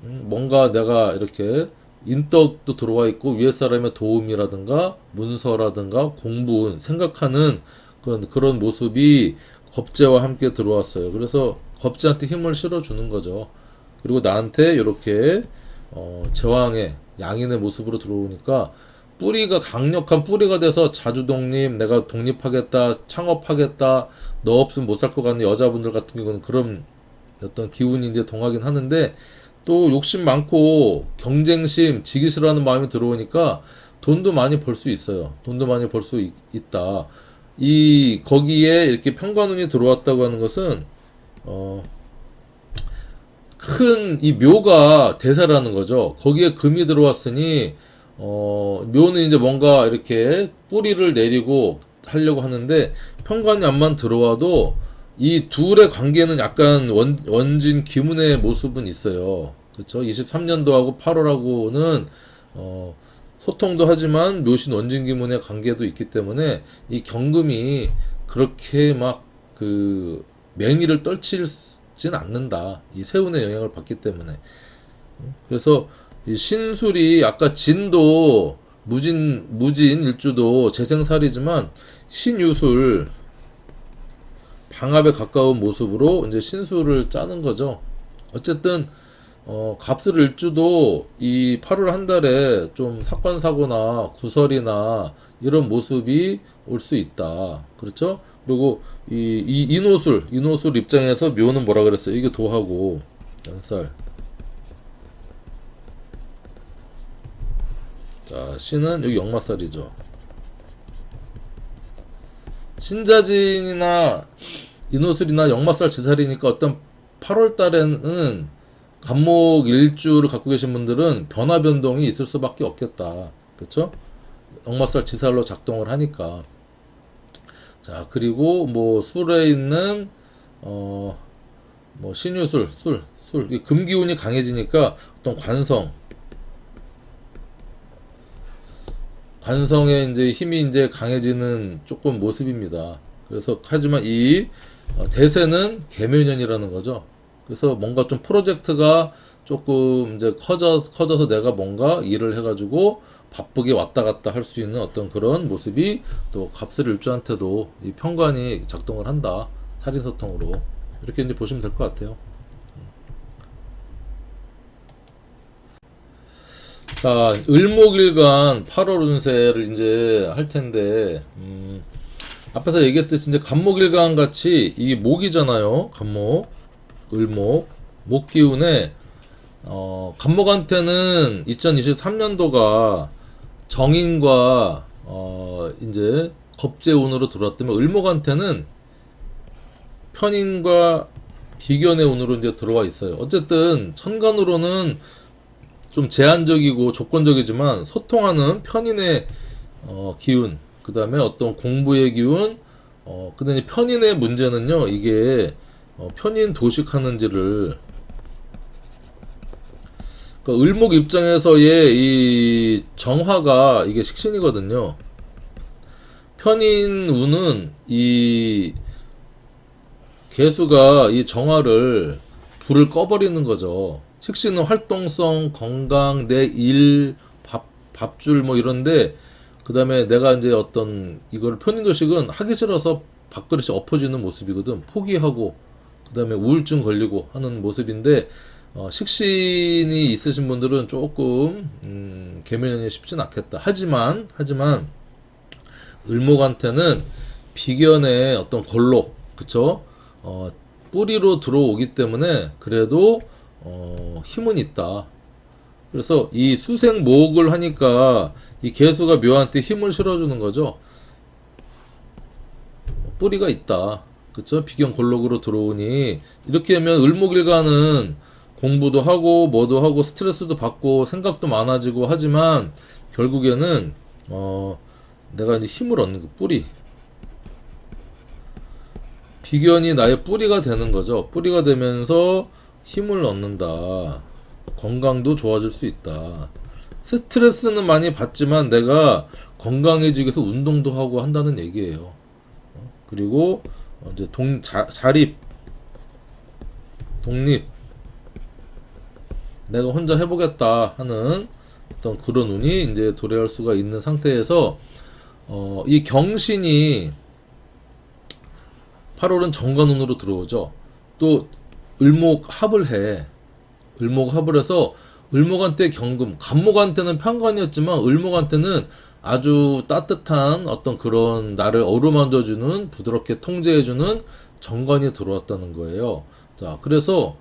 뭔가 내가 이렇게 인덕도 들어와 있고 위에 사람의 도움이라든가 문서라든가 공부운 생각하는 그런 모습이 겁재와 함께 들어왔어요. 그래서 겁재한테 힘을 실어주는 거죠. 그리고 나한테 이렇게 제왕의 양인의 모습으로 들어오니까 뿌리가 강력한 뿌리가 돼서 자주 독립, 내가 독립하겠다, 창업하겠다, 너 없으면 못 살 것 같은 여자분들 같은 경우는 그런 어떤 기운이 이제 동하긴 하는데 또 욕심 많고 경쟁심, 지기 싫어하는 마음이 들어오니까 돈도 많이 벌 수 있어요. 돈도 많이 벌 수 있다. 거기에 이렇게 평관운이 들어왔다고 하는 것은 큰 이 묘가 대사라는 거죠. 거기에 금이 들어왔으니 묘는 이제 뭔가 이렇게 뿌리를 내리고 하려고 하는데 평관이 안만 들어와도 이 둘의 관계는 약간 원진 기문의 모습은 있어요. 그렇죠? 23년도하고 8월하고는 소통도 하지만 묘신 원진 기문의 관계도 있기 때문에 이 경금이 그렇게 막 그 맹위를 떨치진 않는다. 이 세운의 영향을 받기 때문에. 그래서 이 신술이 아까 진도 무진 일주도 재생살이지만 신유술 방압에 가까운 모습으로 이제 신술을 짜는 거죠. 어쨌든 갑술 일주도 이 8월 한 달에 좀 사건 사고나 구설이나 이런 모습이 올 수 있다. 그렇죠? 그리고 이 인호술 입장에서 묘는 뭐라 그랬어요? 이게 도하고 연살. 자, 신은 여기 역마살이죠. 신자진이나 인호술이나 역마살 지살이니까 어떤 8월 달에는 간목 일주를 갖고 계신 분들은 변화 변동이 있을 수밖에 없겠다. 그렇죠? 역마살 지살로 작동을 하니까. 자, 그리고 뭐 술에 있는 뭐 신유술, 술, 이 금기운이 강해지니까 어떤 관성의 이제 힘이 이제 강해지는 조금 모습입니다. 그래서 하지만 이 대세는 계묘년이라는 거죠. 그래서 뭔가 좀 프로젝트가 조금 이제 커져서 내가 뭔가 일을 해가지고 바쁘게 왔다 갔다 할 수 있는 어떤 그런 모습이 또 갑술 일주한테도 이 평관이 작동을 한다. 살인소통으로. 이렇게 이제 보시면 될 것 같아요. 자, 을목일간 8월 운세를 이제 할 텐데, 앞에서 얘기했듯이 이제 간목일간 같이 이 목이잖아요. 간목, 을목, 목 기운에, 간목한테는 2023년도가 정인과, 이제 겁재운으로 들어왔다면, 을목한테는 편인과 비견의 운으로 이제 들어와 있어요. 어쨌든, 천간으로는 좀 제한적이고 조건적이지만 소통하는 편인의 기운, 그 다음에 어떤 공부의 기운, 그 다음에 편인의 문제는요, 이게 편인 도식하는지를, 그러니까 을목 입장에서의 이 정화가 이게 식신이거든요. 편인 운은 이 개수가 이 정화를 불을 꺼버리는 거죠. 식신은 활동성, 건강, 내 일, 밥줄 뭐 이런데, 그 다음에 내가 이제 어떤 이걸 편인도식은 하기 싫어서 밥그릇이 엎어지는 모습이거든. 포기하고 그 다음에 우울증 걸리고 하는 모습인데, 식신이 있으신 분들은 조금 계면이 쉽진 않겠다. 하지만 을목한테는 비견의 어떤 골록, 그쵸? 뿌리로 들어오기 때문에 그래도 힘은 있다. 그래서 이 수생목을 하니까 이 개수가 묘한테 힘을 실어주는 거죠. 뿌리가 있다. 그쵸? 비견 골록으로 들어오니 이렇게 하면 을목일간은 공부도 하고 뭐도 하고 스트레스도 받고 생각도 많아지고 하지만 결국에는 내가 이제 힘을 얻는 그 뿌리, 비견이 나의 뿌리가 되는 거죠. 뿌리가 되면서 힘을 얻는다. 건강도 좋아질 수 있다. 스트레스는 많이 받지만 내가 건강해지기 위해서 운동도 하고 한다는 얘기예요. 그리고 이제 자립, 독립, 내가 혼자 해보겠다 하는 어떤 그런 운이 이제 도래할 수가 있는 상태에서 이 경신이 8월은 정관운으로 들어오죠. 또 을목합을 해. 을목합을 해서 을목한테 경금, 간목한테는 편관이었지만 을목한테는 아주 따뜻한 어떤 그런 나를 어루만져주는, 부드럽게 통제해주는 정관이 들어왔다는 거예요. 자, 그래서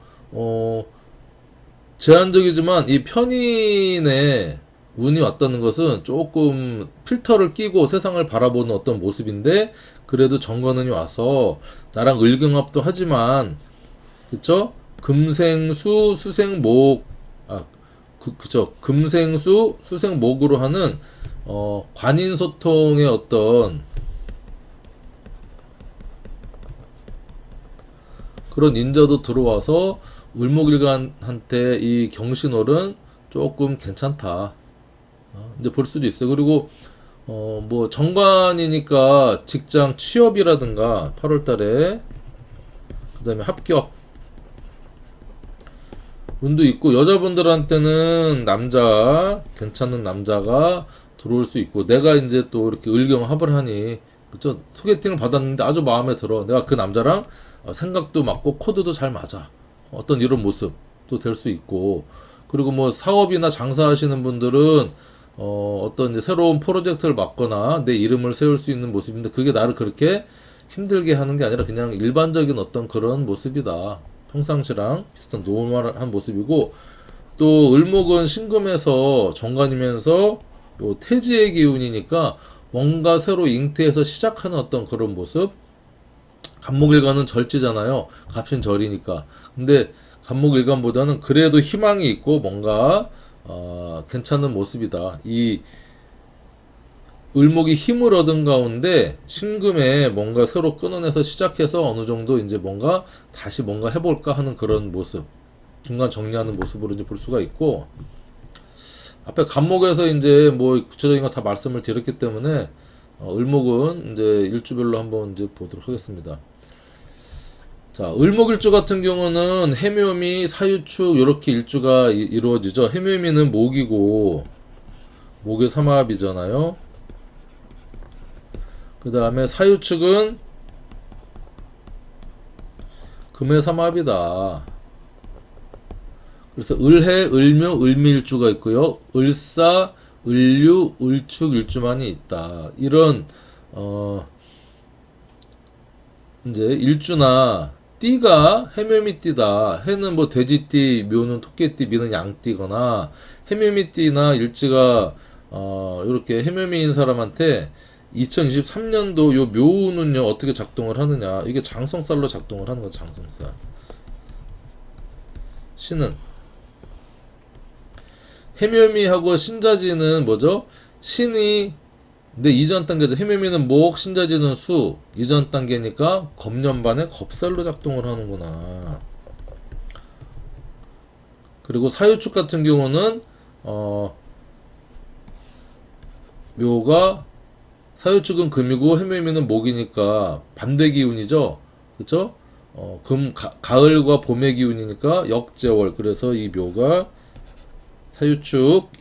제한적이지만 이 편인의 운이 왔다는 것은 조금 필터를 끼고 세상을 바라보는 어떤 모습인데, 그래도 정관운이 와서 나랑 을경합도 하지만, 그쵸? 금생수 수생목, 그쵸? 금생수 수생목으로 하는 관인소통의 어떤 그런 인자도 들어와서 을목일간한테 이 경신월은 조금 괜찮다. 이제 볼 수도 있어요. 그리고 뭐 정관이니까 직장 취업이라든가 8월 달에, 그다음에 합격 운도 있고, 여자분들한테는 괜찮은 남자가 들어올 수 있고, 내가 이제 또 이렇게 을경합을 하니, 그쵸? 소개팅을 받았는데 아주 마음에 들어. 내가 그 남자랑 생각도 맞고 코드도 잘 맞아. 어떤 이런 모습도 될 수 있고, 그리고 뭐 사업이나 장사하시는 분들은 어떤 이제 새로운 프로젝트를 맡거나 내 이름을 세울 수 있는 모습인데, 그게 나를 그렇게 힘들게 하는 게 아니라 그냥 일반적인 어떤 그런 모습이다. 평상시랑 비슷한 노멀한 모습이고, 또 을목은 신금에서 정관이면서 요 태지의 기운이니까 뭔가 새로 잉태해서 시작하는 어떤 그런 모습. 간목일간은 절지잖아요. 갑신절이니까. 근데 간목일간보다는 그래도 희망이 있고 뭔가 괜찮은 모습이다. 이 을목이 힘을 얻은 가운데 신금에 뭔가 새로 끊어내서 시작해서 어느 정도 이제 뭔가 다시 뭔가 해볼까 하는 그런 모습, 중간 정리하는 모습으로 이제 볼 수가 있고, 앞에 간목에서 이제 뭐 구체적인 거 다 말씀을 드렸기 때문에 을목은 이제 일주별로 한번 이제 보도록 하겠습니다. 자, 을목일주 같은 경우는 해묘미, 사유축 이렇게 일주가 이루어지죠. 해묘미는 목이고 목의 삼합이잖아요. 그 다음에 사유축은 금의 삼합이다. 그래서 을해, 을묘, 을미일주가 있고요. 을사, 을류, 을축, 일주만이 있다. 이런 이제 일주나 띠가 해묘미띠다. 해는 뭐 돼지띠, 묘는 토끼띠, 미는 양띠거나 해묘미띠나 일지가 이렇게 해묘미인 사람한테 2023년도 요 묘운은요 어떻게 작동을 하느냐? 이게 장성살로 작동을 하는 거죠. 장성살. 신은 해묘미하고 신자지는 뭐죠? 신이 근데 이전 단계죠. 해묘미는 목, 신자지는 수. 이전 단계니까 겁년반에 겁살로 작동을 하는구나. 그리고 사유축 같은 경우는 묘가 사유축은 금이고 해묘미는 목이니까 반대 기운이죠. 그쵸? 가을과 봄의 기운이니까 역제월. 그래서 이 묘가 사유축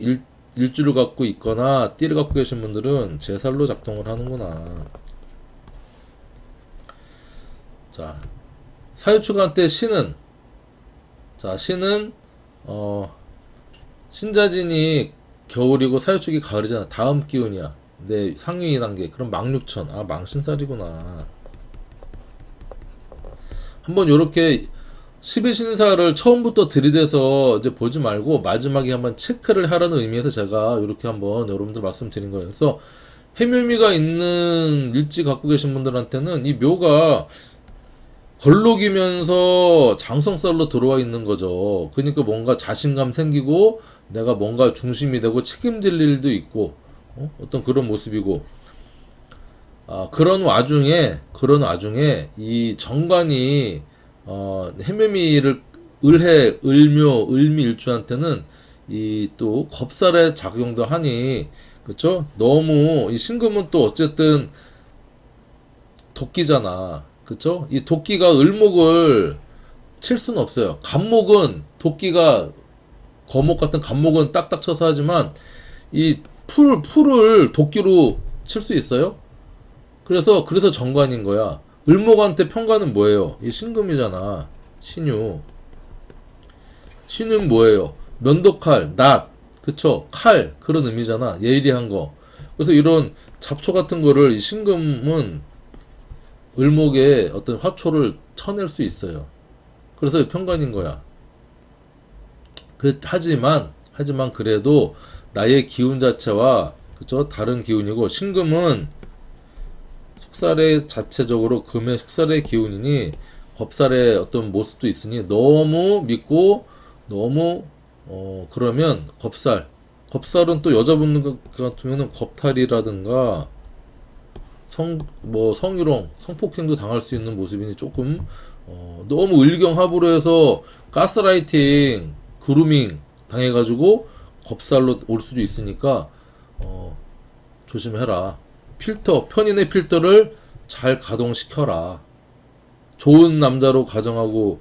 일주를 갖고 있거나 띠를 갖고 계신 분들은 제살로 작동을 하는구나. 자, 사유축한테 신은 자, 신은 신자진이 겨울이고 사유축이 가을이잖아. 다음 기운이야. 내 상위 단계. 그럼 망육천. 아, 망신살이구나. 한번 요렇게 11신사를 처음부터 들이대서 이제 보지 말고 마지막에 한번 체크를 하라는 의미에서 제가 이렇게 한번 여러분들 말씀드린 거예요. 그래서 해묘미가 있는 일지 갖고 계신 분들한테는 이 묘가 걸록이면서 장성살로 들어와 있는 거죠. 그러니까 뭔가 자신감 생기고 내가 뭔가 중심이 되고 책임질 일도 있고 어떤 그런 모습이고 그런 와중에 이 정관이 해묘미를 을해, 을묘, 을미일주한테는 이 또 겁살의 작용도 하니 그쵸? 너무 이 신금은 또 어쨌든 도끼잖아. 그쵸? 이 도끼가 을목을 칠 수는 없어요. 간목은 도끼가 거목 같은 간목은 딱딱 쳐서 하지만 이 풀을 도끼로 칠 수 있어요? 그래서 정관인 거야. 을목한테 평가는 뭐예요? 이 신금이잖아. 신유. 신유는 뭐예요? 면도칼, 낫, 그쵸? 칼 그런 의미잖아. 예리한 거. 그래서 이런 잡초 같은 거를 이 신금은 을목의 어떤 화초를 쳐낼 수 있어요. 그래서 평관인 거야. 하지만 그래도 나의 기운 자체와 그쵸? 다른 기운이고 신금은 숙살의 자체적으로 금의 숙살의 기운이니 겁살의 어떤 모습도 있으니 너무 믿고 너무 그러면 겁살은 또 여자분 같은 경우는 겁탈이라든가 성희롱 성폭행도 당할 수 있는 모습이니 조금 너무 을경합으로 해서 가스라이팅 그루밍 당해가지고 겁살로 올 수도 있으니까 조심해라. 편인의 필터를 잘 가동시켜라. 좋은 남자로 가정하고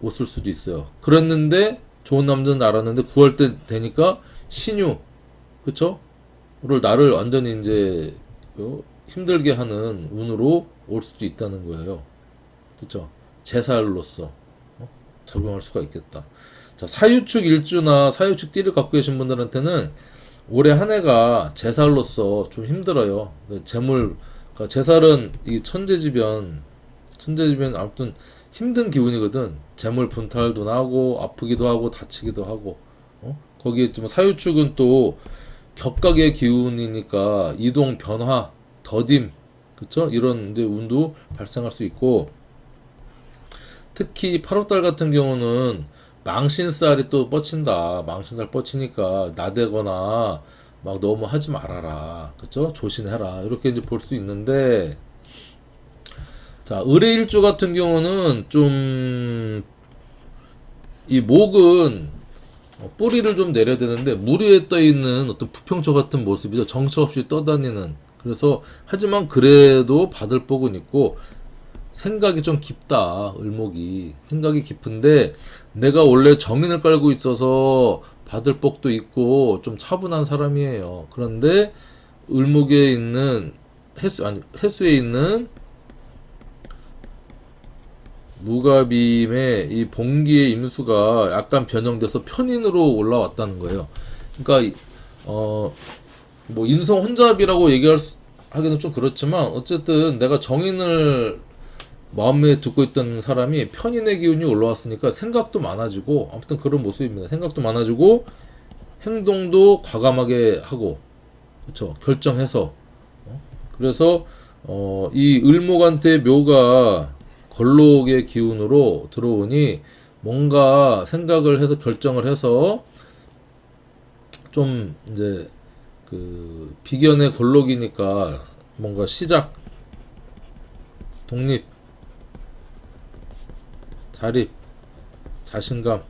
옷을 수도 있어요. 그랬는데 좋은 남자는 알았는데 9월 때 되니까 신유 그쵸? 를 나를 완전히 이제 힘들게 하는 운으로 올 수도 있다는 거예요. 그쵸? 제살로서 작용할 수가 있겠다. 자, 사유축 일주나 사유축 띠를 갖고 계신 분들한테는 올해 한 해가 제살로서 좀 힘들어요. 그러니까 제살은 이 천재지변 아무튼 힘든 기운이거든. 재물 분탈도 나고 아프기도 하고 다치기도 하고. 거기에 좀 사유축은 또 격각의 기운이니까 이동 변화, 더딤, 그쵸? 이런 이제 운도 발생할 수 있고 특히 8월달 같은 경우는 망신살이 또 뻗친다. 망신살 뻗치니까 나대거나 막 너무 하지 말아라. 그쵸? 조심해라. 이렇게 이제 볼 수 있는데, 자, 을의일주 같은 경우는 좀, 이 목은 뿌리를 좀 내려야 되는데, 물 위에 떠 있는 어떤 부평초 같은 모습이죠. 정처 없이 떠다니는. 그래서, 하지만 그래도 받을 복은 있고, 생각이 좀 깊다. 을목이 생각이 깊은데 내가 원래 정인을 깔고 있어서 받을 복도 있고 좀 차분한 사람이에요. 그런데 을목에 있는 해수에 있는 무갑임의 이 봉기의 임수가 약간 변형돼서 편인으로 올라왔다는 거예요. 그러니까 뭐 인성 혼잡이라고 하기는 좀 그렇지만 어쨌든 내가 정인을 마음에 두고 있던 사람이 편인의 기운이 올라왔으니까 생각도 많아지고 아무튼 그런 모습입니다. 생각도 많아지고 행동도 과감하게 하고 그렇죠. 결정해서 그래서 이 을목한테 묘가 걸록의 기운으로 들어오니 뭔가 생각을 해서 결정을 해서 좀 이제 그 비견의 걸록이니까 뭔가 시작, 독립, 자립, 자신감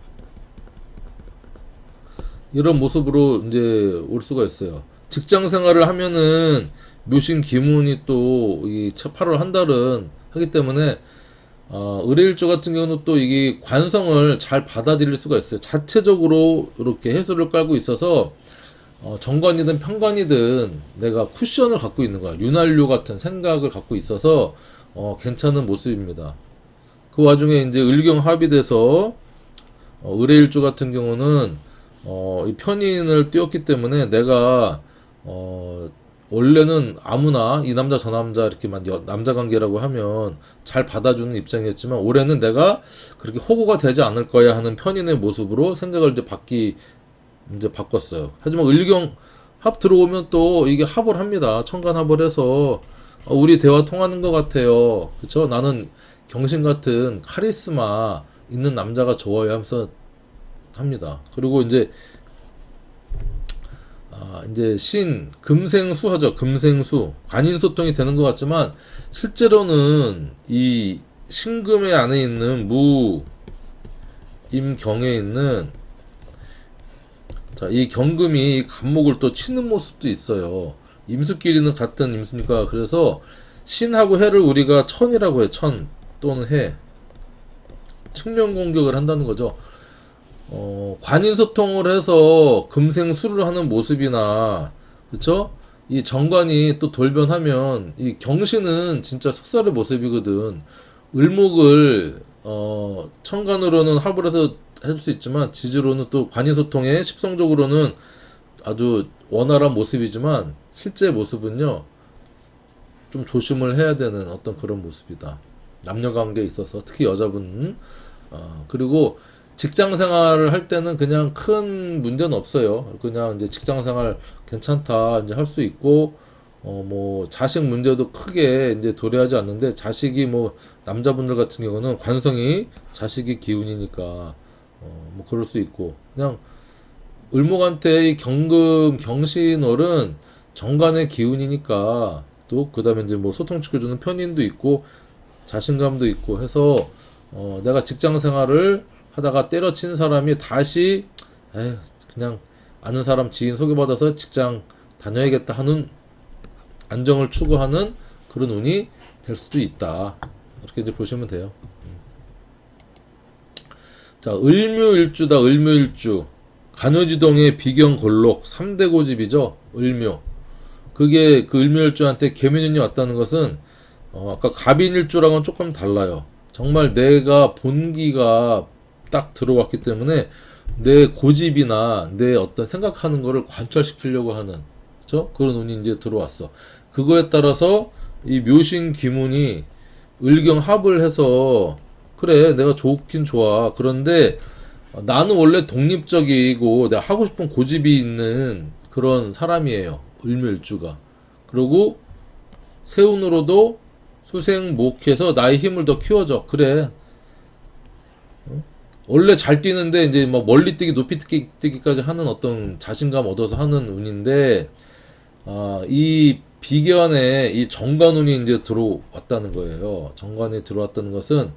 이런 모습으로 이제 올 수가 있어요. 직장 생활을 하면은 묘신 기문이 또 이 8월 한 달은 하기 때문에 을의일주 같은 경우는 또 이게 관성을 잘 받아들일 수가 있어요. 자체적으로 이렇게 해수를 깔고 있어서 정관이든 편관이든 내가 쿠션을 갖고 있는 거야. 윤활유 같은 생각을 갖고 있어서 괜찮은 모습입니다. 그 와중에 이제 을경 합이 돼서 을의일주 같은 경우는 이 편인을 띄웠기 때문에 내가 원래는 아무나 이 남자 저 남자 이렇게만 남자 관계라고 하면 잘 받아주는 입장이었지만 올해는 내가 그렇게 호구가 되지 않을 거야 하는 편인의 모습으로 생각을 이제 바꿨어요. 하지만 을경 합 들어오면 또 이게 합을 합니다. 천간 합을 해서 우리 대화 통하는 것 같아요. 그쵸? 나는 경신 같은 카리스마 있는 남자가 좋아요 하면서 합니다. 그리고 이제 이제 금생수 하죠. 금생수 관인소통이 되는 것 같지만 실제로는 이 신금의 안에 있는 임경에 있는 이 경금이 간목을 또 치는 모습도 있어요. 임수끼리는 같은 임수니까 그래서 신하고 해를 우리가 천이라고 해. 천 또는 해 측면 공격을 한다는 거죠. 관인소통을 해서 금생수를 하는 모습이나 그쵸? 이 정관이 또 돌변하면 이 경신은 진짜 속살의 모습이거든. 을목을 천간으로는 합을 해서 해줄 수 있지만 지지로는 또 관인소통에 십성적으로는 아주 원활한 모습이지만 실제 모습은요 좀 조심을 해야 되는 어떤 그런 모습이다. 남녀관계에 있어서 특히 여자분은 그리고 직장 생활을 할 때는 그냥 큰 문제는 없어요. 그냥 이제 직장 생활 괜찮다 이제 할 수 있고 뭐 자식 문제도 크게 이제 도래하지 않는데 자식이 뭐 남자분들 같은 경우는 관성이 자식이 기운이니까 뭐 그럴 수 있고 그냥 을목한테 이 경금 경신월은 정관의 기운이니까 또 그다음에 이제 뭐 소통시켜주는 편인도 있고 자신감도 있고 해서 내가 직장 생활을 하다가 때려친 사람이 다시 그냥 아는 사람 지인 소개받아서 직장 다녀야겠다 하는 안정을 추구하는 그런 운이 될 수도 있다. 이렇게 이제 보시면 돼요. 자, 을묘일주다. 을묘일주 간요지동의 비경골록 3대 고집이죠. 을묘. 그게 그 을묘일주한테 계민운이 왔다는 것은 아까 갑인일주랑은 조금 달라요. 정말 내가 본기가 딱 들어왔기 때문에 내 고집이나 내 어떤 생각하는 거를 관철시키려고 하는 그쵸? 그런 운이 이제 들어왔어. 그거에 따라서 이 묘신 기문이 을경 합을 해서 그래 내가 좋긴 좋아. 그런데 나는 원래 독립적이고 내가 하고 싶은 고집이 있는 그런 사람이에요. 을묘일주가. 그리고 세운으로도 수생목해서 나의 힘을 더 키워줘. 그래. 원래 잘 뛰는데 이제 막 멀리 뛰기, 높이 뛰기까지 하는 어떤 자신감 얻어서 하는 운인데 이 비견에 이 정관운이 이제 들어왔다는 거예요. 정관이 들어왔다는 것은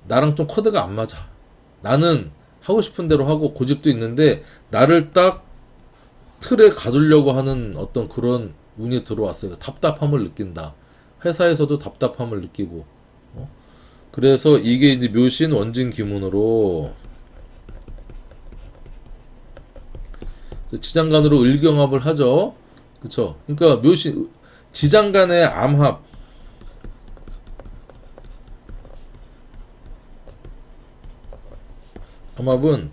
나랑 좀 코드가 안 맞아. 나는 하고 싶은 대로 하고 고집도 있는데 나를 딱 틀에 가두려고 하는 어떤 그런 운이 들어왔어요. 답답함을 느낀다. 회사에서도 답답함을 느끼고 그래서 이게 이제 묘신 원진 기문으로 지장간으로 을경합을 하죠. 그쵸? 그러니까 묘신 지장간의 암합 삼합은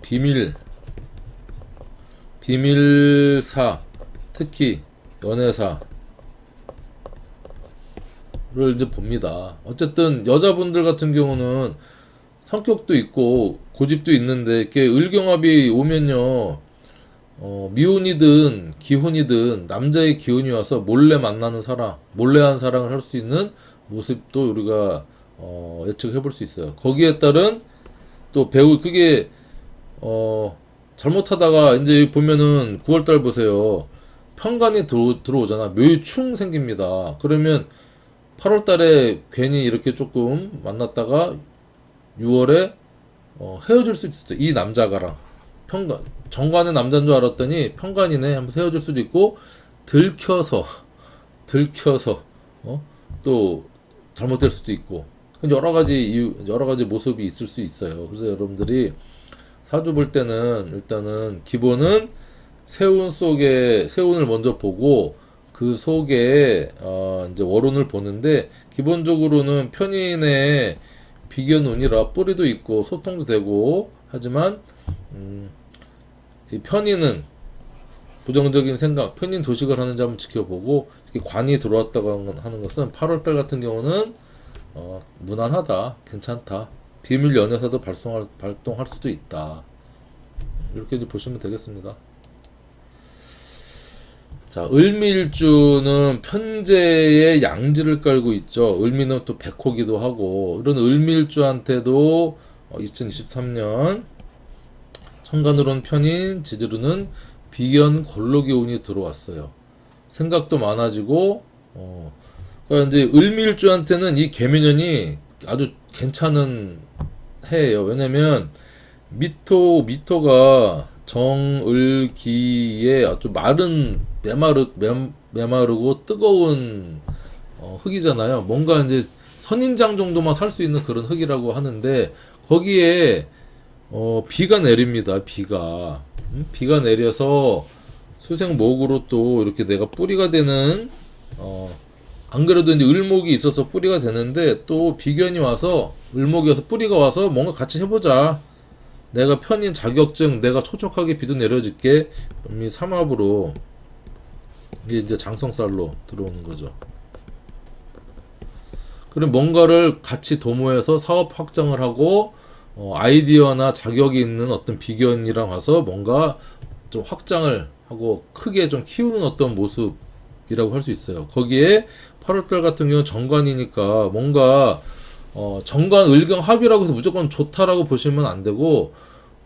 비밀사, 특히 연애사를 이제 봅니다. 어쨌든 여자분들 같은 경우는 성격도 있고 고집도 있는데 이렇게 을경합이 오면요, 미혼이든 기혼이든 남자의 기운이 와서 몰래 만나는 사랑, 몰래한 사랑을 할 수 있는 모습도 우리가 예측해 볼 수 있어요. 거기에 따른 또 배우 그게 잘못하다가 이제 여기 보면은 9월달 보세요. 편관이 들어오잖아. 묘유충 생깁니다. 그러면 8월달에 괜히 이렇게 조금 만났다가 6월에 헤어질 수 있어요. 이 남자가랑 편관 정관의 남자인 줄 알았더니 편관이네 하면서 헤어질 수도 있고, 들켜서 또 잘못될 수도 있고, 여러 가지 이유, 여러 가지 모습이 있을 수 있어요. 그래서 여러분들이 사주 볼 때는 일단은 기본은 세운을 먼저 보고 그 속에 이제 월운을 보는데, 기본적으로는 편인의 비견운이라 뿌리도 있고 소통도 되고 하지만 이 편인은 부정적인 생각, 편인 도식을 하는지 한번 지켜보고, 이렇게 관이 들어왔다고 하는 것은 8월달 같은 경우는 무난하다, 괜찮다, 비밀 연애사도 발동할 수도 있다. 이렇게 이제 보시면 되겠습니다. 자, 을미일주는 편제에 양지를 깔고 있죠. 을미는 또 백호기도 하고, 이런 을미일주한테도 2023년 천간으로는 편인, 지지로는 비견 골로기 운이 들어왔어요. 생각도 많아지고, 그러니까 이제 을미일주한테는 이 개묘년이 아주 괜찮은 해예요. 왜냐면 미토가 정을기에 아주 메마르고 뜨거운 흙이잖아요. 뭔가 이제 선인장 정도만 살 수 있는 그런 흙이라고 하는데, 거기에 비가 내립니다. 비가 내려서 수생목으로 또 이렇게 내가 뿌리가 되는, 안 그래도 이제 을목이 있어서 뿌리가 되는데, 또 비견이 와서 을목이 와서 뿌리가 와서 뭔가 같이 해보자. 내가 편인 자격증, 내가 촉촉하게 비도 내려줄게. 이 삼합으로 이게 이제 장성살로 들어오는 거죠. 그럼 뭔가를 같이 도모해서 사업 확장을 하고, 아이디어나 자격이 있는 어떤 비견이랑 와서 뭔가 좀 확장을 하고 크게 좀 키우는 어떤 모습이라고 할 수 있어요. 거기에 8월달 같은 경우는 정관이니까 뭔가 정관 을경 합이라고 해서 무조건 좋다라고 보시면 안 되고,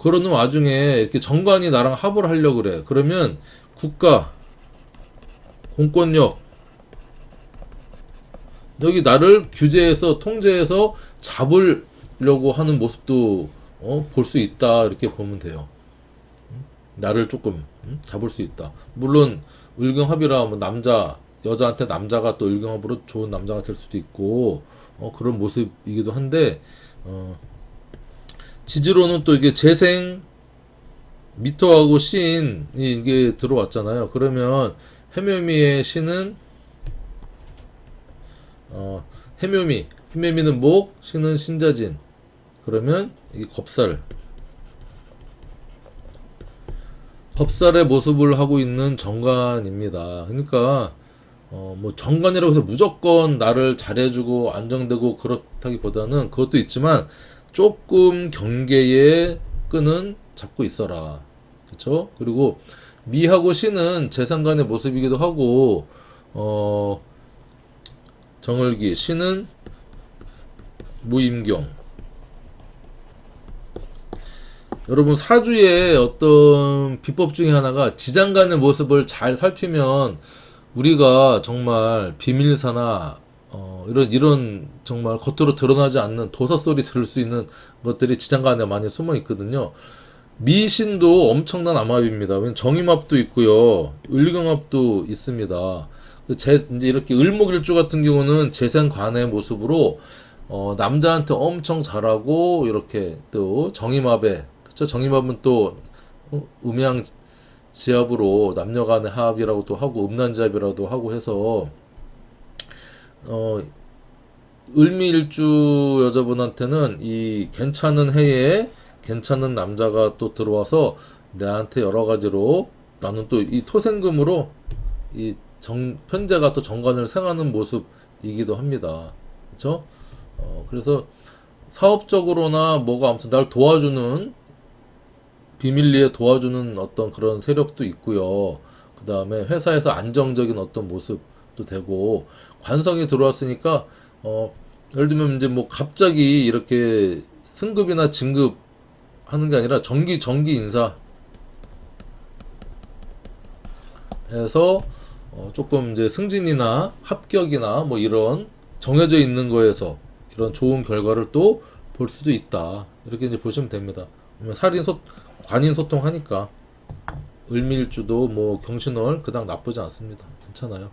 그러는 와중에 이렇게 정관이 나랑 합을 하려고 그래. 그러면 국가, 공권력, 여기 나를 규제해서 통제해서 잡으려고 하는 모습도 볼 수 있다, 이렇게 보면 돼요. 나를 조금 잡을 수 있다. 물론 을경합이라 뭐 여자한테 남자가 또 을경합으로 좋은 남자가 될 수도 있고 그런 모습이기도 한데, 지지로는 또 이게 재생 미토하고 신이 이게 들어왔잖아요. 그러면 해묘미의 신은 해묘미는 목, 신은 신자진. 그러면 이게 겁살의 모습을 하고 있는 정관입니다. 그러니까 뭐 정관이라고 해서 무조건 나를 잘해주고 안정되고 그렇다기보다는 그것도 있지만 조금 경계의 끈은 잡고 있어라. 그쵸? 그리고 미하고 신은 재상간의 모습이기도 하고, 정을기, 신은 무임경. 여러분 사주의 어떤 비법 중에 하나가 지장간의 모습을 잘 살피면 우리가 정말 비밀사나 이런 정말 겉으로 드러나지 않는 도사 소리 들을 수 있는 것들이 지장간에 많이 숨어 있거든요. 미신도 엄청난 암합입니다. 왜냐면 정임합도 있고요, 을경합도 있습니다. 이제 이렇게 을목일주 같은 경우는 재생관의 모습으로 남자한테 엄청 잘하고, 이렇게 또 정임합에, 그쵸? 정임합은 또 음양 지합으로 남녀간의 합이라고도 하고 음란지합이라고도 하고 해서 을미일주 여자분한테는 이 괜찮은 해에 괜찮은 남자가 또 들어와서 내한테 여러 가지로 나는 또 이 토생금으로 이 편제가 또 정관을 생하는 모습이기도 합니다. 그렇죠? 그래서 사업적으로나 뭐가 아무튼 날 도와주는 비밀리에 도와주는 어떤 그런 세력도 있고요. 그 다음에 회사에서 안정적인 어떤 모습도 되고 관성이 들어왔으니까 예를 들면 이제 뭐 갑자기 이렇게 승급이나 진급 하는 게 아니라 정기 인사해서 조금 이제 승진이나 합격이나 뭐 이런 정해져 있는 거에서 이런 좋은 결과를 또 볼 수도 있다. 이렇게 이제 보시면 됩니다. 관인 소통하니까 을밀주도 뭐 경신월 그닥 나쁘지 않습니다. 괜찮아요.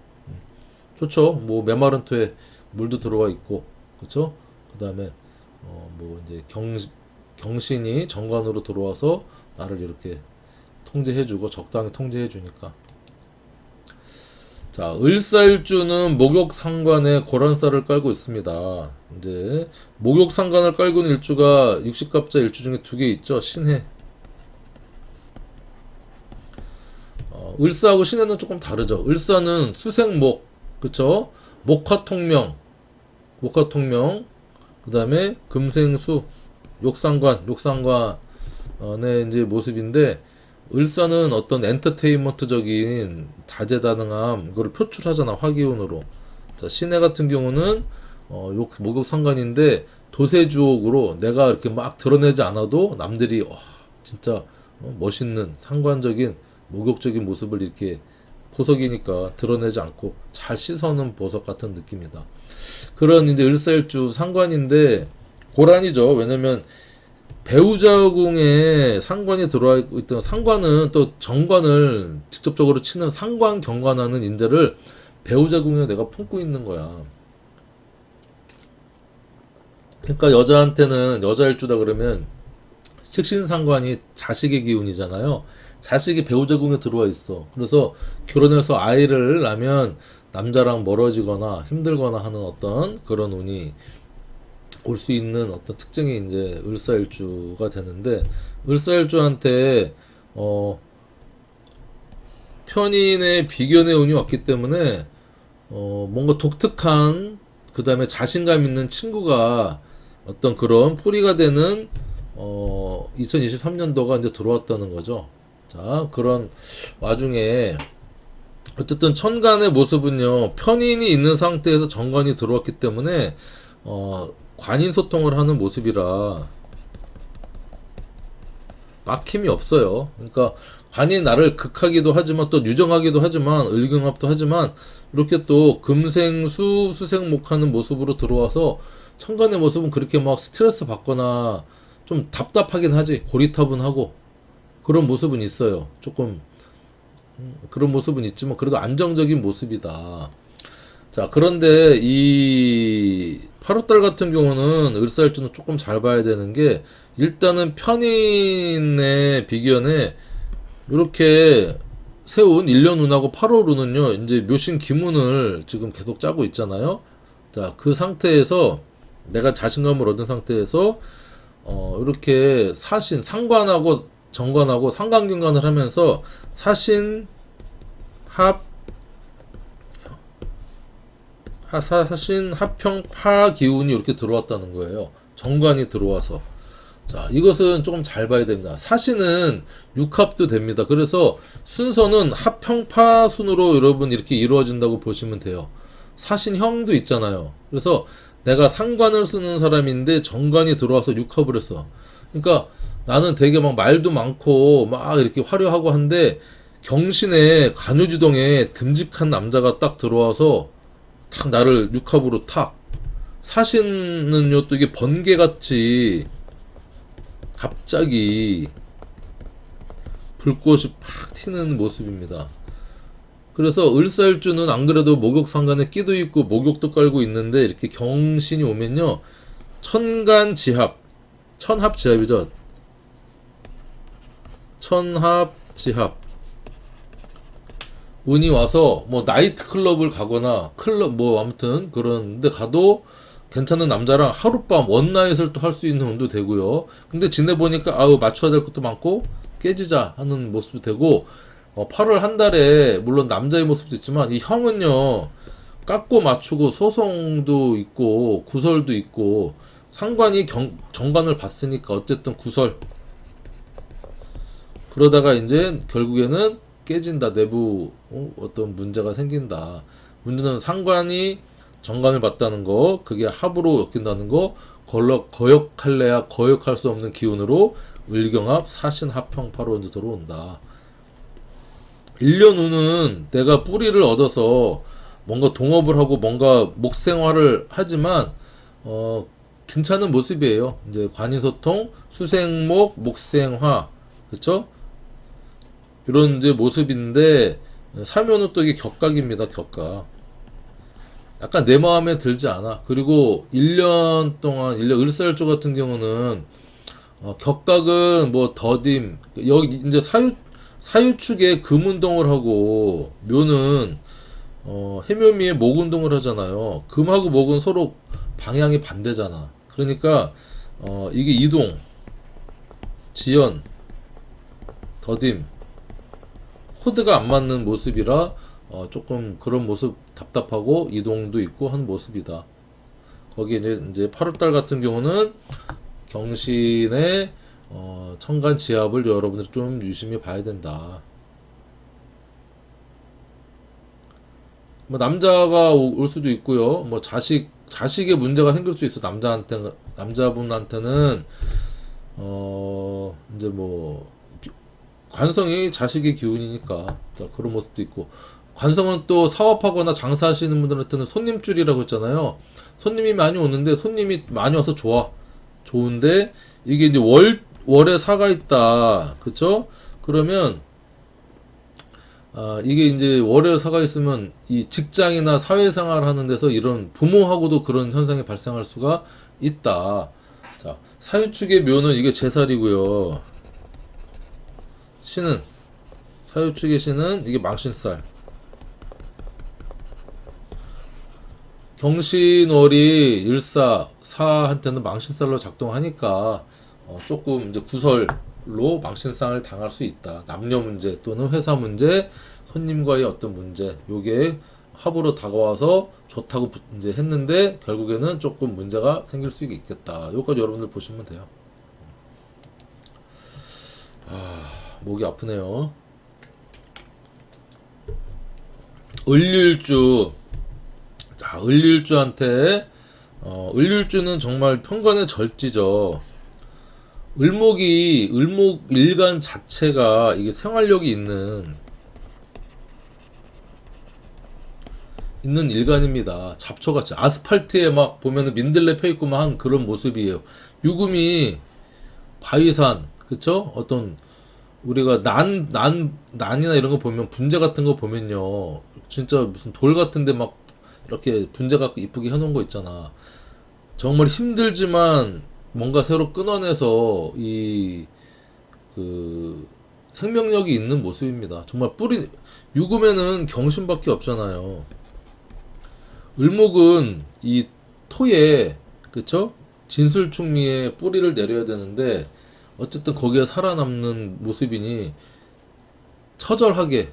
좋죠. 뭐 메마른 토에 물도 들어와 있고, 그렇죠? 그다음에 뭐 이제 경신이 정관으로 들어와서 나를 이렇게 통제해주고 적당히 통제해주니까. 자, 을사일주는 목욕상관에 고란살을 깔고 있습니다. 이제 목욕상관을 깔고 있는 일주가 60갑자 일주 중에 두 개 있죠. 신해. 을사하고 신해는 조금 다르죠. 을사는 수생목, 그쵸? 목화통명, 그 다음에 금생수, 욕상관의 이제 모습인데, 을사는 어떤 엔터테인먼트적인 다재다능함, 이거를 표출하잖아, 화기운으로. 자, 신해 같은 경우는, 목욕상관인데, 도세주옥으로 내가 이렇게 막 드러내지 않아도 남들이, 진짜 멋있는 상관적인 목욕적인 모습을 이렇게 보석이니까 드러내지 않고 잘 씻어놓은 보석 같은 느낌이다. 그런 이제 을사일주 상관인데 고란이죠. 왜냐면 배우자궁에 상관이 들어와 있던 상관은 또 정관을 직접적으로 치는 상관 경관하는 인자를 배우자궁에 내가 품고 있는 거야. 그러니까 여자한테는 여자일주다 그러면 식신상관이 자식의 기운이잖아요. 자식이 배우자궁에 들어와 있어. 그래서 결혼해서 아이를 낳으면 남자랑 멀어지거나 힘들거나 하는 어떤 그런 운이 올 수 있는 어떤 특징이 이제 을사일주가 되는데, 을사일주한테 편인의 비견의 운이 왔기 때문에 뭔가 독특한, 그 다음에 자신감 있는 친구가 어떤 그런 뿌리가 되는 2023년도가 이제 들어왔다는 거죠. 자, 그런 와중에 어쨌든 천간의 모습은요, 편인이 있는 상태에서 정관이 들어왔기 때문에 관인 소통을 하는 모습이라 막힘이 없어요. 그러니까 관이 나를 극하기도 하지만 또 유정하기도 하지만 을경합도 하지만 이렇게 또 금생수 수생목하는 모습으로 들어와서 천간의 모습은 그렇게 막 스트레스 받거나 좀 답답하긴 하지. 고리타분하고 그런 모습은 있어요. 조금 그런 모습은 있지만 그래도 안정적인 모습이다. 자, 그런데 이 8월달 같은 경우는 을사일주는 조금 잘 봐야 되는 게, 일단은 편인의 비견에 이렇게 세운 1년 운하고 8월 운은요, 이제 묘신 기문을 지금 계속 짜고 있잖아요. 자, 그 상태에서 내가 자신감을 얻은 상태에서 이렇게 사신, 상관하고 정관하고 상관경관을 하면서 사신 사신 합평 파 기운이 이렇게 들어왔다는 거예요. 정관이 들어와서. 자, 이것은 조금 잘 봐야 됩니다. 사신은 육합도 됩니다. 그래서 순서는 합평파 순으로 여러분 이렇게 이루어진다고 보시면 돼요. 사신형도 있잖아요. 그래서 내가 상관을 쓰는 사람인데 정관이 들어와서 육합을 했어. 그러니까 나는 되게 막 말도 많고 막 이렇게 화려하고 한데, 경신에 간유지동에 듬직한 남자가 딱 들어와서 탁 나를 육합으로 탁. 사신은요 또 이게 번개같이 갑자기 불꽃이 팍 튀는 모습입니다. 그래서 을사일주는 안 그래도 목욕상관에 끼도 있고 목욕도 깔고 있는데, 이렇게 경신이 오면요, 천간지합, 천합지합이죠. 천합지합 운이 와서 뭐 나이트 클럽을 가거나 클럽 뭐 아무튼 그런 데 가도 괜찮은 남자랑 하룻밤 원나잇을 또 할 수 있는 운도 되고요. 근데 지내보니까 아우 맞춰야 될 것도 많고 깨지자 하는 모습도 되고 8월 한 달에 물론 남자의 모습도 있지만 이 형은요 깎고 맞추고 소송도 있고 구설도 있고 상관이 정관을 봤으니까 어쨌든 구설 그러다가 이제 결국에는 깨진다 내부 어떤 문제가 생긴다 문제는 상관이 정관을 봤다는 거 그게 합으로 엮인다는 거 거역할래야 거역할 수 없는 기운으로 을경합 사신합형8로 이제 들어온다 1년 후는 내가 뿌리를 얻어서 뭔가 동업을 하고 뭔가 목생활을 하지만 괜찮은 모습이에요. 이제 관인소통, 수생목, 목생화, 그쵸? 이런 이제 모습인데 살면은 또 이게 격각입니다. 격각. 약간 내 마음에 들지 않아. 그리고 1년 동안 1년 을살조 같은 경우는 격각은 뭐 더딤 여기 이제 사유축에 금운동을 하고 묘는 해묘미에 목운동을 하잖아요. 금하고 목은 서로 방향이 반대잖아. 그러니까 이게 이동, 지연, 더딤, 코드가 안 맞는 모습이라 조금 그런 모습 답답하고 이동도 있고 한 모습이다. 거기에 이제 8월달 같은 경우는 경신의 천간 지압을 여러분들이 좀 유심히 봐야 된다. 뭐 남자가 올 수도 있고요. 뭐 자식의 문제가 생길 수 있어. 남자분한테는 이제 뭐 관성이 자식의 기운이니까 자, 그런 모습도 있고 관성은 또 사업하거나 장사하시는 분들한테는 손님줄이라고 했잖아요. 손님이 많이 오는데 손님이 많이 와서 좋은데 이게 이제 월에 사가 있다. 그쵸? 그러면 이게 이제 월에 사가 있으면 이 직장이나 사회생활 하는 데서 이런 부모하고도 그런 현상이 발생할 수가 있다. 자, 사유축의 묘는 이게 제살이고요. 신은 사유축의 신은 이게 망신살. 경신월이 일사 사한테는 망신살로 작동하니까 조금 이제 구설로 망신상을 당할 수 있다. 남녀 문제 또는 회사 문제, 손님과의 어떤 문제, 요게 합으로 다가와서 좋다고 이제 했는데 결국에는 조금 문제가 생길 수 있겠다. 요까지 여러분들 보시면 돼요. 목이 아프네요. 을일주. 자, 을일주한테 을일주는 정말 편관의 절지죠. 을목 일간 자체가 이게 생활력이 있는 일간입니다. 잡초같이 아스팔트에 막 보면은 민들레 펴 있고만 한 그런 모습이에요. 유금이 바위산, 그쵸? 어떤 우리가 난이나 이런 거 보면 분재 같은 거 보면요, 진짜 무슨 돌 같은데 막 이렇게 분재 갖고 이쁘게 해놓은 거 있잖아. 정말 힘들지만 뭔가 새로 끊어내서 그 생명력이 있는 모습입니다. 정말 유금에는 경신밖에 없잖아요. 을목은 이 토에, 그쵸? 진술충미에 뿌리를 내려야 되는데 어쨌든 거기에 살아남는 모습이니 처절하다.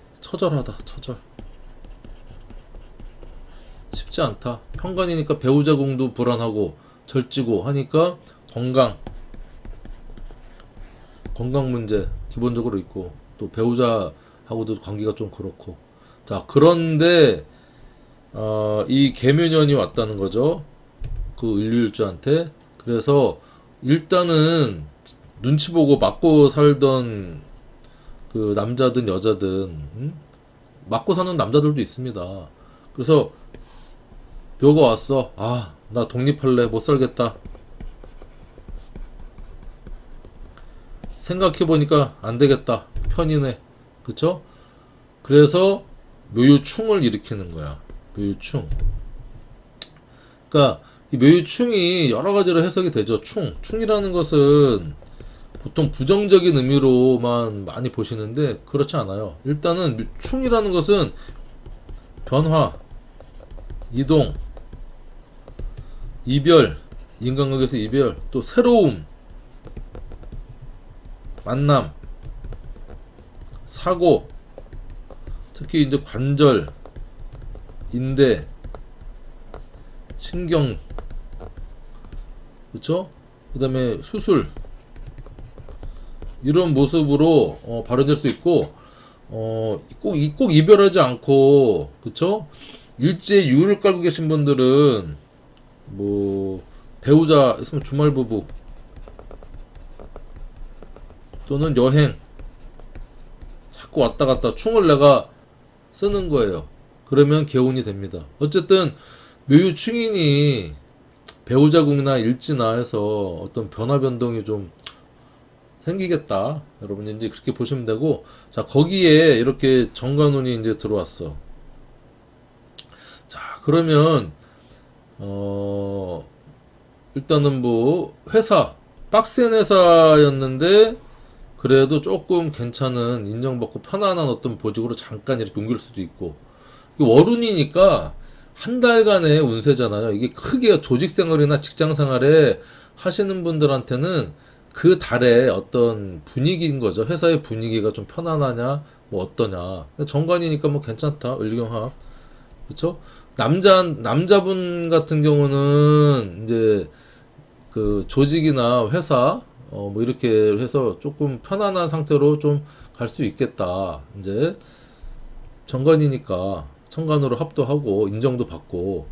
쉽지 않다. 편관이니까 배우자 공도 불안하고 절지고 하니까 건강 문제 기본적으로 있고 또 배우자하고도 관계가 좀 그렇고. 자, 그런데 이 계묘년이 왔다는 거죠. 그 을류일주한테. 그래서 일단은 눈치 보고 맞고 살던 그 남자든 여자든 맞고 사는 남자들도 있습니다. 그래서 묘가 왔어. 나 독립할래. 못 살겠다. 생각해보니까 안 되겠다. 편이네. 그쵸? 그래서 묘유충을 일으키는 거야. 묘유충. 그러니까 이 묘유충이 여러 가지로 해석이 되죠. 충이라는 것은 보통 부정적인 의미로만 많이 보시는데 그렇지 않아요. 일단은 충이라는 것은 변화, 이동, 이별, 인간관계에서 이별, 또 새로움, 만남, 사고, 특히 이제 관절, 인대, 신경, 그쵸? 그 다음에 수술, 이런 모습으로 발현될 수 있고, 꼭 이별하지 않고, 그쵸? 일제히 유를 깔고 계신 분들은 뭐 배우자 있으면 주말 부부 또는 여행 자꾸 왔다 갔다 충을 내가 쓰는 거예요. 그러면 개운이 됩니다. 어쨌든 묘유 충인이 배우자궁이나 일지나 해서 어떤 변화 변동이 좀 생기겠다. 여러분 이제 그렇게 보시면 되고, 자 거기에 이렇게 정관운이 이제 들어왔어. 자 그러면 일단은 뭐 회사 빡센 회사였는데 그래도 조금 괜찮은 인정받고 편안한 어떤 보직으로 잠깐 이렇게 옮길 수도 있고, 월운이니까 한 달간의 운세잖아요. 이게 크게 조직 생활이나 직장 생활에 하시는 분들한테는 그 달의 어떤 분위기인 거죠. 회사의 분위기가 좀 편안하냐 뭐 어떠냐. 정관이니까 뭐 괜찮다. 을경합, 그쵸? 남자분 같은 경우는 이제 그 조직이나 회사 뭐 이렇게 해서 조금 편안한 상태로 좀 갈 수 있겠다. 이제 정관이니까 천간으로 합도하고 인정도 받고,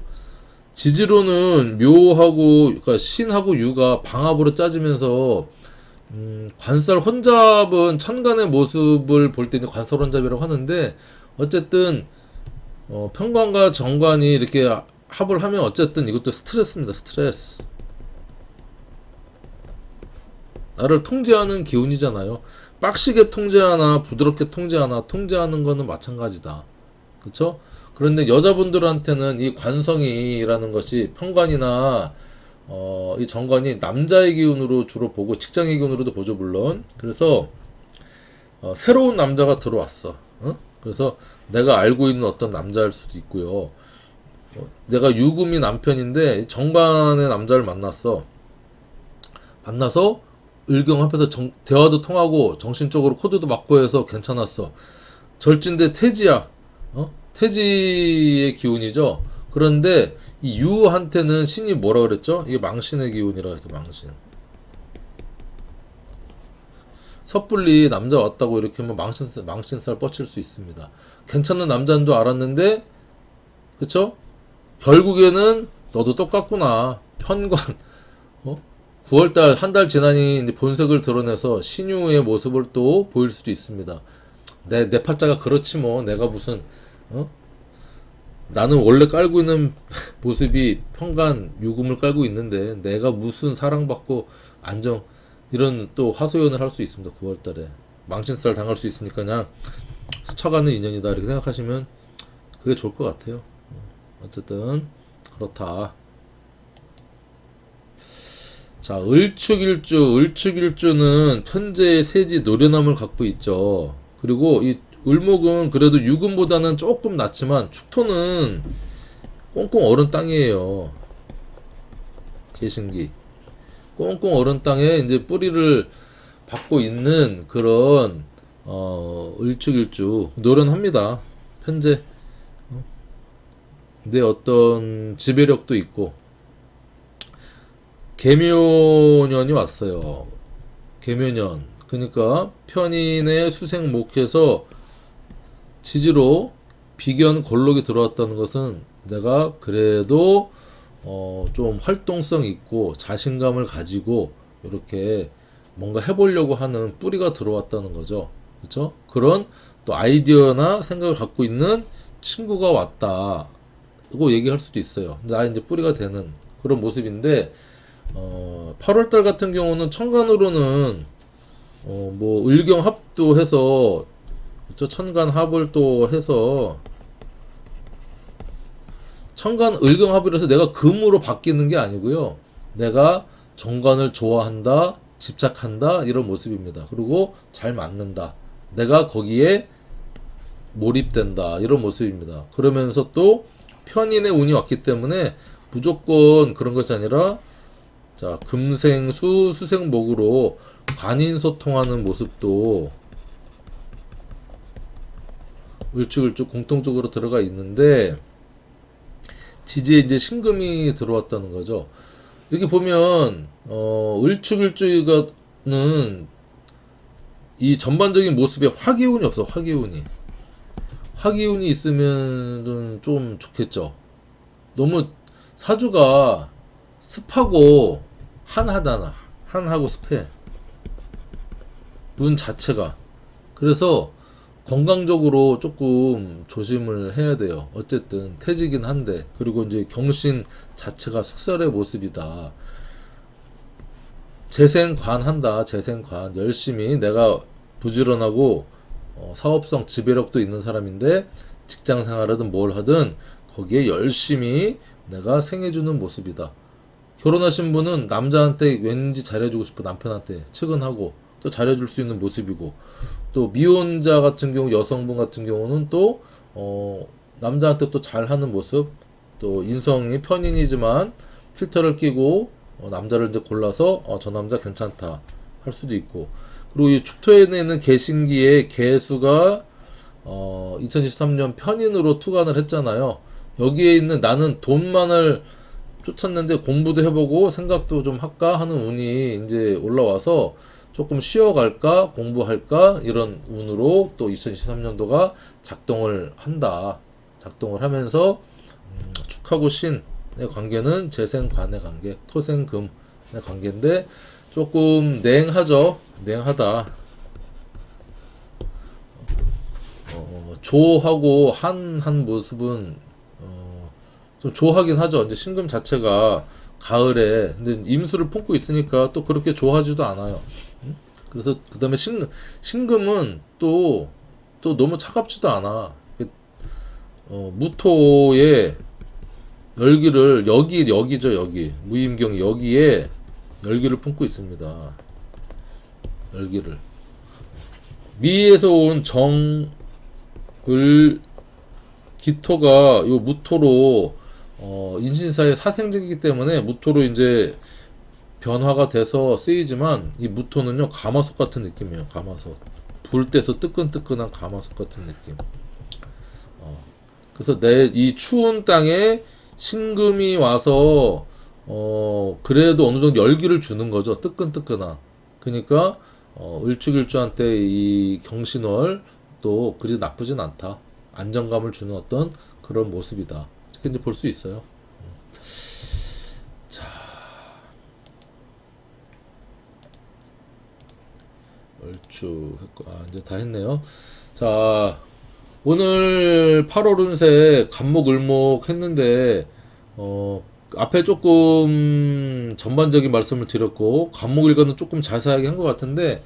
지지로는 묘하고 그러니까 신하고 유가 방합으로 짜지면서 관살 혼잡은 천간의 모습을 볼 때 이제 관살 혼잡이라고 하는데, 어쨌든 편관과 정관이 이렇게 합을 하면 어쨌든 이것도 스트레스입니다. 스트레스. 나를 통제하는 기운이잖아요. 빡시게 통제하나 부드럽게 통제하나 통제하는 거는 마찬가지다. 그쵸? 그런데 여자분들한테는 이 관성이라는 것이 편관이나 이 정관이 남자의 기운으로 주로 보고 직장의 기운으로도 보죠 물론. 그래서 새로운 남자가 들어왔어. 그래서 내가 알고 있는 어떤 남자일 수도 있고요. 내가 유금이 남편인데 정관의 남자를 만났어. 만나서 을경합해서 대화도 통하고 정신적으로 코드도 맞고 해서 괜찮았어. 절진데 태지야. 태지의 기운이죠. 그런데 이 유한테는 신이 뭐라 그랬죠? 이게 망신의 기운이라 해서 망신. 섣불리 남자 왔다고 이렇게 하면 망신살 뻗칠 수 있습니다. 괜찮은 남자인 줄 알았는데, 그쵸? 결국에는 너도 똑같구나. 편관. 9월달 한 달 지나니 이제 본색을 드러내서 신유의 모습을 또 보일 수도 있습니다. 내 팔자가 그렇지 뭐. 내가 무슨 나는 원래 깔고 있는 모습이 편관 유금을 깔고 있는데 내가 무슨 사랑받고 안정 이런 또 하소연을 할 수 있습니다. 9월달에 망신살 당할 수 있으니까 그냥 스쳐가는 인연이다 이렇게 생각하시면 그게 좋을 것 같아요. 어쨌든 그렇다. 자, 을축일주는 편재의 세지 노련함을 갖고 있죠. 그리고 이 을목은 그래도 유금보다는 조금 낫지만 축토는 꽁꽁 얼은 땅이에요. 계신기 꽁꽁 얼은 땅에 이제 뿌리를 받고 있는 그런 을축일주 노련합니다. 편재 내 어떤 지배력도 있고. 계묘년이 왔어요. 계묘년. 그러니까 편인의 수생목해서 지지로 비견 골록이 들어왔다는 것은 내가 그래도 좀 활동성 있고 자신감을 가지고 이렇게 뭔가 해보려고 하는 뿌리가 들어왔다는 거죠. 그렇죠? 그런 또 아이디어나 생각을 갖고 있는 친구가 왔다. 고 얘기할 수도 있어요. 나 이제 뿌리가 되는 그런 모습인데, 8월달 같은 경우는 천간으로는 뭐 을경합도 해서 그쵸? 천간합을 또 해서 천간 을경합이라서 내가 금으로 바뀌는 게 아니고요. 내가 정관을 좋아한다, 집착한다 이런 모습입니다. 그리고 잘 맞는다. 내가 거기에 몰입된다 이런 모습입니다. 그러면서 또 편인의 운이 왔기 때문에 무조건 그런 것이 아니라 자, 금생수 수생목으로 관인소통하는 모습도 을축을축 공통적으로 들어가 있는데 지지에 이제 신금이 들어왔다는 거죠. 이렇게 보면 을축일축이가는 이 전반적인 모습에 화기운이 없어. 화기운이 있으면 좀 좋겠죠. 너무 사주가 습하고 한하고 습해. 운 자체가. 그래서 건강적으로 조금 조심을 해야 돼요. 어쨌든 태지긴 한데. 그리고 이제 경신 자체가 숙설의 모습이다. 재생관한다. 재생관. 열심히 내가 부지런하고 사업성 지배력도 있는 사람인데 직장 생활하든 뭘 하든 거기에 열심히 내가 생해주는 모습이다. 결혼하신 분은 남자한테 왠지 잘해주고 싶어. 남편한테 측은하고 또 잘해줄 수 있는 모습이고, 또 미혼자 같은 경우, 여성분 같은 경우는 또 남자한테 또 잘하는 모습, 또 인성이 편인이지만 필터를 끼고 남자를 이제 골라서 저 남자 괜찮다 할 수도 있고. 그리고 이 축토에는 개신기에 개수가 2023년 편인으로 투관을 했잖아요. 여기에 있는 나는 돈만을 쫓았는데 공부도 해보고 생각도 좀 할까 하는 운이 이제 올라와서 조금 쉬어갈까 공부할까 이런 운으로 또 2023년도가 작동을 한다. 작동을 하면서 축하고 신의 관계는 재생관의 관계, 토생금의 관계인데 조금 냉하죠. 냉하다. 조하고 한 모습은 좀 조하긴 하죠. 이제 신금 자체가 가을에 근데 임수를 품고 있으니까 또 그렇게 조하지도 않아요. 그래서 그 다음에 신금은 또 너무 차갑지도 않아. 무토의 열기를 여기죠. 여기 무임경이 여기에 열기를 품고 있습니다. 열기를 미에서 온 정을 기토가 요 무토로 인신사의 사생적이기 때문에 무토로 이제 변화가 돼서 쓰이지만 이 무토는요 가마솥 같은 느낌이에요. 가마솥 불 때서 뜨끈뜨끈한 가마솥 같은 느낌. 그래서 내 이 추운 땅에 신금이 와서 그래도 어느 정도 열기를 주는 거죠. 뜨끈뜨끈한. 그러니까 을축일주한테 이 경신월 또 그리 나쁘진 않다. 안정감을 주는 어떤 그런 모습이다. 이렇게 이제 볼 수 있어요. 자, 얼추 이제 다 했네요. 자, 오늘 8월 운세 간목 을목 했는데 앞에 조금 전반적인 말씀을 드렸고 간목일간은 조금 자세하게 한 것 같은데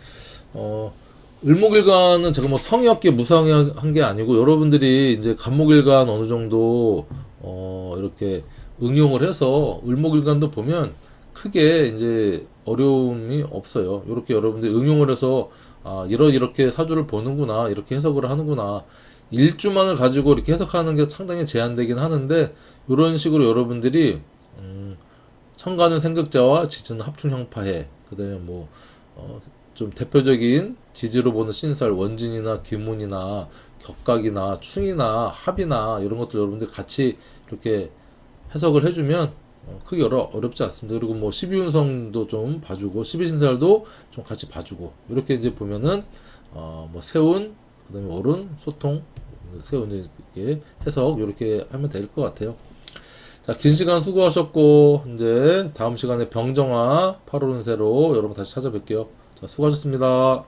을목일간은 제가 뭐 성의없게 무성의한 게 아니고 여러분들이 이제 간목일간 어느 정도 이렇게 응용을 해서 을목일간도 보면 크게 이제 어려움이 없어요. 이렇게 여러분들이 응용을 해서 이렇게 사주를 보는구나, 이렇게 해석을 하는구나. 일주만을 가지고 이렇게 해석하는 게 상당히 제한되긴 하는데 이런 식으로 여러분들이 천간은 생극자와 지지는 합충형파해. 그다음에 뭐 좀 대표적인 지지로 보는 신살 원진이나 기문이나 격각이나 충이나 합이나 이런 것들 여러분들 같이 이렇게 해석을 해주면 크게 어렵지 않습니다. 그리고 뭐 12운성도 좀 봐주고 12신살도 좀 같이 봐주고 이렇게 이제 보면은 뭐 세운 그다음에 어른 소통 세운 이제 해석 이렇게 하면 될 것 같아요. 자, 긴 시간 수고하셨고 이제 다음 시간에 병정화 8월 운세로 여러분 다시 찾아뵐게요. 자, 수고하셨습니다.